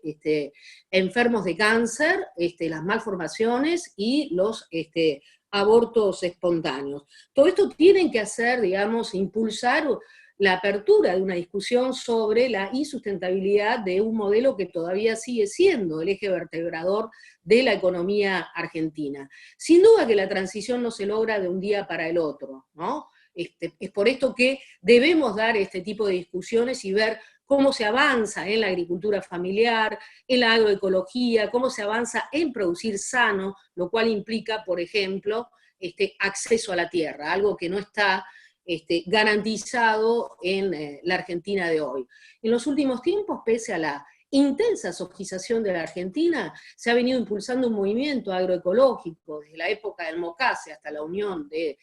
enfermos de cáncer, las malformaciones y los abortos espontáneos. Todo esto tienen que hacer, digamos, impulsar la apertura de una discusión sobre la insustentabilidad de un modelo que todavía sigue siendo el eje vertebrador de la economía argentina. Sin duda que la transición no se logra de un día para el otro, ¿no? Es por esto que debemos dar este tipo de discusiones y ver cómo se avanza en la agricultura familiar, en la agroecología, cómo se avanza en producir sano, lo cual implica, por ejemplo, acceso a la tierra, algo que no está garantizado en la Argentina de hoy. En los últimos tiempos, pese a la intensa sojización de la Argentina, se ha venido impulsando un movimiento agroecológico desde la época del MOCASE hasta la Unión de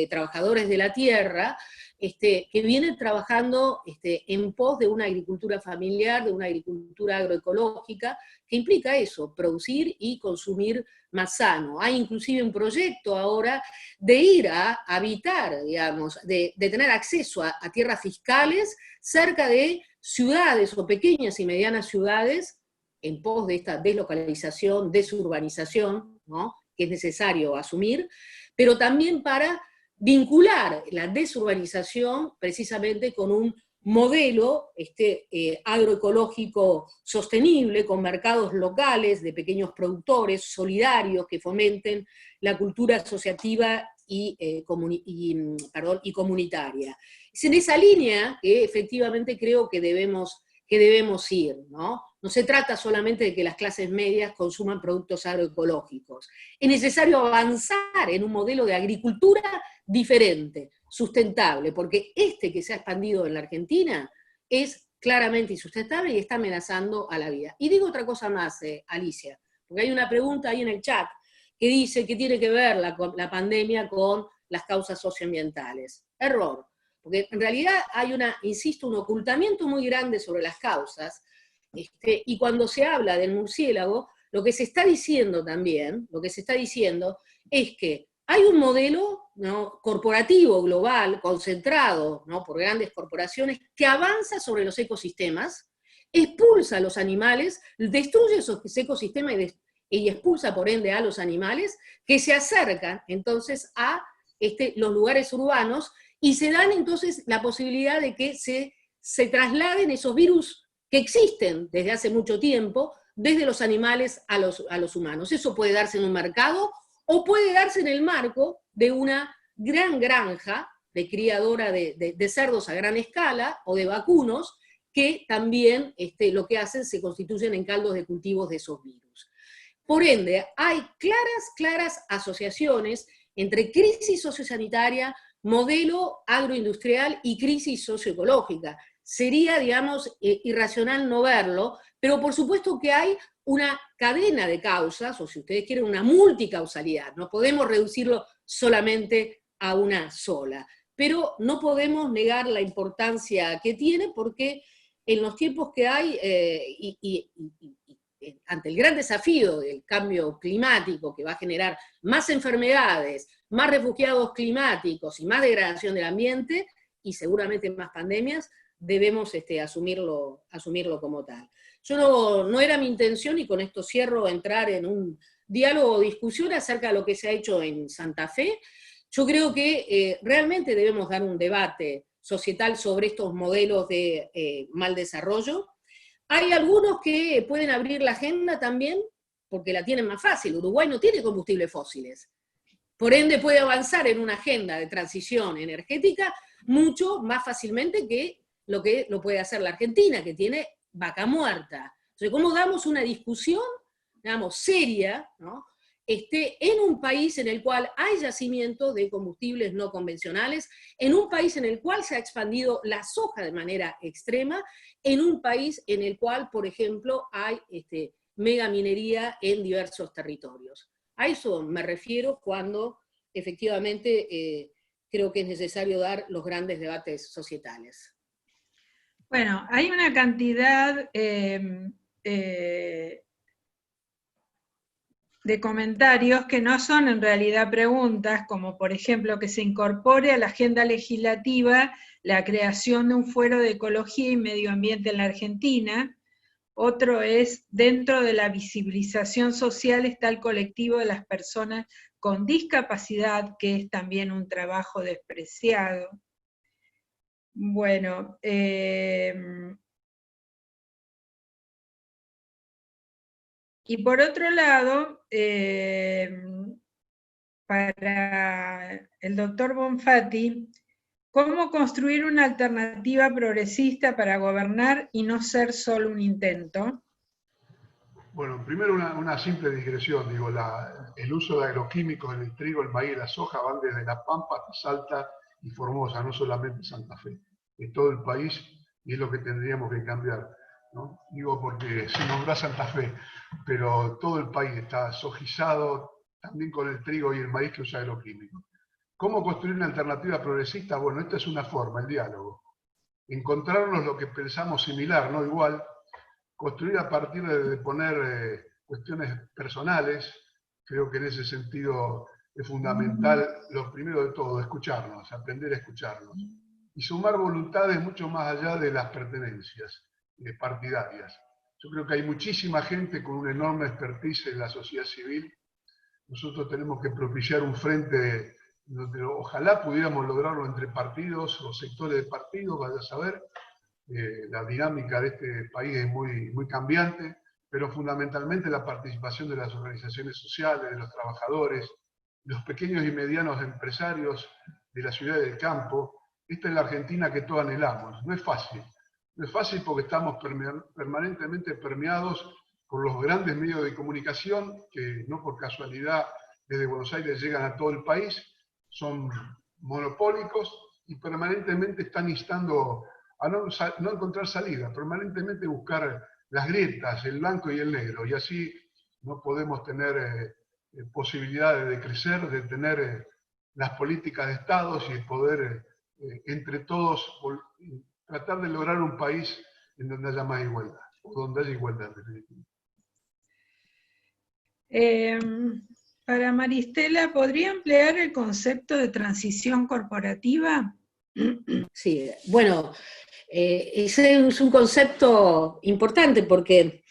Trabajadores de la Tierra, que vienen trabajando en pos de una agricultura familiar, de una agricultura agroecológica, que implica eso, producir y consumir más sano. Hay inclusive un proyecto ahora de ir a habitar, digamos, de tener acceso a tierras fiscales cerca de ciudades o pequeñas y medianas ciudades, en pos de esta deslocalización, desurbanización, ¿no?, que es necesario asumir, pero también para vincular la desurbanización precisamente con un modelo agroecológico sostenible, con mercados locales de pequeños productores, solidarios, que fomenten la cultura asociativa y comunitaria. Es en esa línea que efectivamente creo que debemos ir, ¿no? No se trata solamente de que las clases medias consuman productos agroecológicos. Es necesario avanzar en un modelo de agricultura diferente, sustentable, porque que se ha expandido en la Argentina es claramente insustentable y está amenazando a la vida. Y digo otra cosa más, Alicia, porque hay una pregunta ahí en el chat que dice que tiene que ver la pandemia con las causas socioambientales. Error, porque en realidad hay un ocultamiento muy grande sobre las causas, y cuando se habla del murciélago, lo que se está diciendo también, es que hay un modelo, ¿no?, corporativo, global, concentrado, ¿no?, por grandes corporaciones, que avanza sobre los ecosistemas, expulsa a los animales, destruye esos ecosistemas y expulsa por ende a los animales, que se acercan entonces a los lugares urbanos, y se dan entonces la posibilidad de que se trasladen esos virus que existen desde hace mucho tiempo, desde los animales a los humanos. Eso puede darse en un mercado, o puede darse en el marco de una gran granja de criadora de cerdos a gran escala, o de vacunos, que también lo que hacen, se constituyen en caldos de cultivos de esos virus. Por ende, hay claras asociaciones entre crisis sociosanitaria, modelo agroindustrial y crisis socioecológica. Sería, digamos, irracional no verlo, pero por supuesto que hay una cadena de causas, o si ustedes quieren, una multicausalidad. No podemos reducirlo solamente a una sola, pero no podemos negar la importancia que tiene, porque en los tiempos que hay, ante el gran desafío del cambio climático, que va a generar más enfermedades, más refugiados climáticos y más degradación del ambiente, y seguramente más pandemias, debemos asumirlo como tal. No era mi intención, y con esto cierro, entrar en un diálogo o discusión acerca de lo que se ha hecho en Santa Fe. Yo creo que realmente debemos dar un debate societal sobre estos modelos de mal desarrollo. Hay algunos que pueden abrir la agenda también, porque la tienen más fácil. Uruguay no tiene combustibles fósiles. Por ende puede avanzar en una agenda de transición energética mucho más fácilmente que lo que lo puede hacer la Argentina, que tiene Vaca Muerta. Entonces, ¿cómo damos una discusión, digamos, seria, ¿no?, en un país en el cual hay yacimientos de combustibles no convencionales, en un país en el cual se ha expandido la soja de manera extrema, en un país en el cual, por ejemplo, hay megaminería en diversos territorios? A eso me refiero cuando efectivamente creo que es necesario dar los grandes debates societales. Bueno, hay una cantidad de comentarios que no son en realidad preguntas, como por ejemplo que se incorpore a la agenda legislativa la creación de un fuero de ecología y medio ambiente en la Argentina. Otro es, dentro de la visibilización social está el colectivo de las personas con discapacidad, que es también un trabajo despreciado. Bueno, y por otro lado, para el doctor Bonfatti, ¿cómo construir una alternativa progresista para gobernar y no ser solo un intento? Bueno, primero una simple digresión, digo, el uso de agroquímicos en el trigo, el maíz y la soja van desde La Pampa hasta Salta y Formosa, no solamente Santa Fe, es todo el país y es lo que tendríamos que cambiar, ¿no? Digo porque se nombra Santa Fe, pero todo el país está sojizado también con el trigo y el maíz que usa agroquímicos. ¿Cómo construir una alternativa progresista? Bueno, esta es una forma, el diálogo. Encontrarnos lo que pensamos similar, no igual, construir a partir de poner cuestiones personales. Creo que en ese sentido es fundamental, lo primero de todo, escucharnos, aprender a escucharnos. Y sumar voluntades mucho más allá de las pertenencias partidarias. Yo creo que hay muchísima gente con una enorme expertise en la sociedad civil. Nosotros tenemos que propiciar un frente donde ojalá pudiéramos lograrlo entre partidos o sectores de partidos, vaya a saber. La dinámica de este país es muy cambiante, pero fundamentalmente la participación de las organizaciones sociales, de los trabajadores, de los pequeños y medianos empresarios de la ciudad y del campo. Esta es la Argentina que todos anhelamos. No es fácil. No es fácil porque estamos permanentemente permeados por los grandes medios de comunicación, que no por casualidad desde Buenos Aires llegan a todo el país, son monopólicos y permanentemente están instando a no encontrar salida, permanentemente buscar las grietas, el blanco y el negro, y así no podemos tener posibilidades de crecer, de tener las políticas de Estados y poder entre todos tratar de lograr un país en donde haya más igualdad, o donde haya igualdad en definitiva. Para Maristela, ¿podría emplear el concepto de transición corporativa? Sí, bueno, ese es un concepto importante porque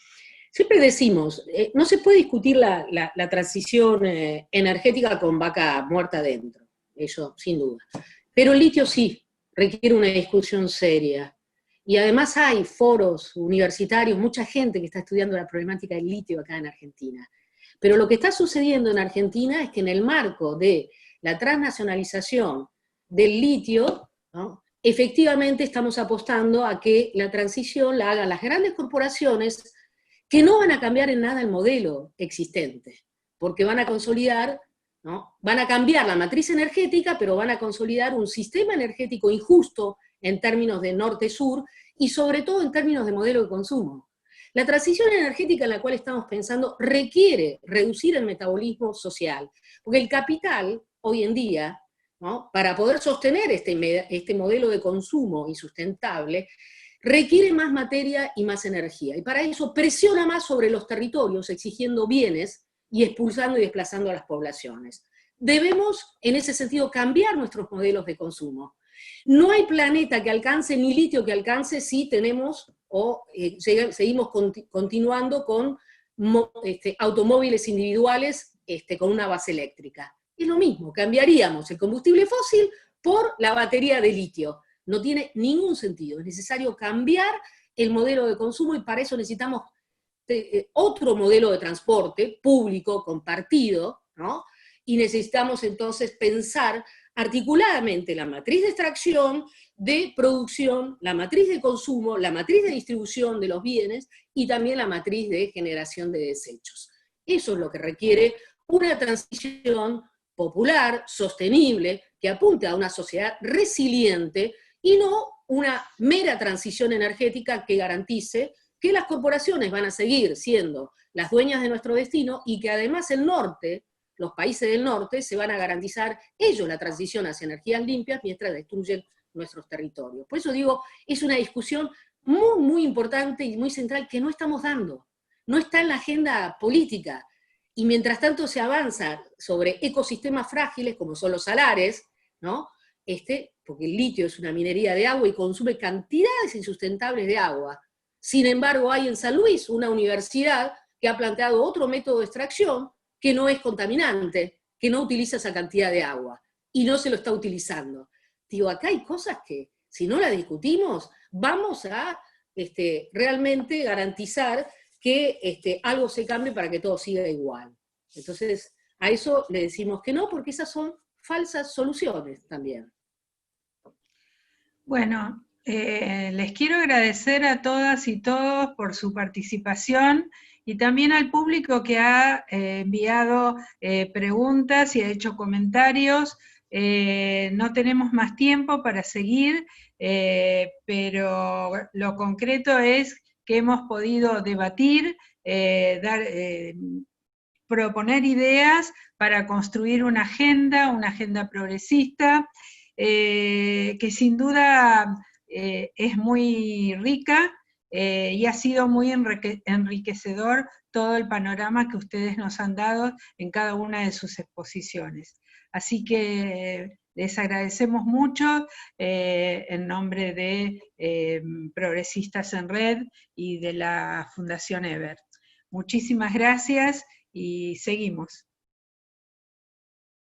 siempre decimos, no se puede discutir la transición energética con vaca muerta adentro, eso sin duda. Pero el litio sí, requiere una discusión seria. Y además hay foros universitarios, mucha gente que está estudiando la problemática del litio acá en Argentina. Pero lo que está sucediendo en Argentina es que en el marco de la transnacionalización del litio, ¿no?, efectivamente estamos apostando a que la transición la hagan las grandes corporaciones que no van a cambiar en nada el modelo existente, porque van a consolidar, ¿no?, van a cambiar la matriz energética, pero van a consolidar un sistema energético injusto en términos de norte-sur y sobre todo en términos de modelo de consumo. La transición energética en la cual estamos pensando requiere reducir el metabolismo social, porque el capital hoy en día, ¿no?, para poder sostener este modelo de consumo insustentable, requiere más materia y más energía, y para eso presiona más sobre los territorios, exigiendo bienes y expulsando y desplazando a las poblaciones. Debemos, en ese sentido, cambiar nuestros modelos de consumo. No hay planeta que alcance, ni litio que alcance, si tenemos seguimos continuando con automóviles individuales con una base eléctrica. Es lo mismo, cambiaríamos el combustible fósil por la batería de litio. No tiene ningún sentido, es necesario cambiar el modelo de consumo y para eso necesitamos otro modelo de transporte público, compartido, ¿no? Y necesitamos entonces pensar articuladamente la matriz de extracción, de producción, la matriz de consumo, la matriz de distribución de los bienes y también la matriz de generación de desechos. Eso es lo que requiere una transición popular, sostenible, que apunte a una sociedad resiliente y no una mera transición energética que garantice que las corporaciones van a seguir siendo las dueñas de nuestro destino y que además el norte, los países del norte, se van a garantizar ellos la transición hacia energías limpias mientras destruyen nuestros territorios. Por eso digo, es una discusión muy, muy importante y muy central que no estamos dando. No está en la agenda política. Y mientras tanto se avanza sobre ecosistemas frágiles como son los salares, ¿no? Porque el litio es una minería de agua y consume cantidades insustentables de agua. Sin embargo, hay en San Luis una universidad que ha planteado otro método de extracción que no es contaminante, que no utiliza esa cantidad de agua, y no se lo está utilizando. Digo, acá hay cosas que, si no las discutimos, vamos a realmente garantizar que algo se cambie para que todo siga igual. Entonces, a eso le decimos que no, porque esas son falsas soluciones también. Bueno, les quiero agradecer a todas y todos por su participación y también al público que ha enviado preguntas y ha hecho comentarios. No tenemos más tiempo para seguir, pero lo concreto es que hemos podido debatir, proponer ideas para construir una agenda progresista, que sin duda es muy rica y ha sido muy enriquecedor todo el panorama que ustedes nos han dado en cada una de sus exposiciones. Así que les agradecemos mucho en nombre de Progresistas en Red y de la Fundación Ebert. Muchísimas gracias y seguimos.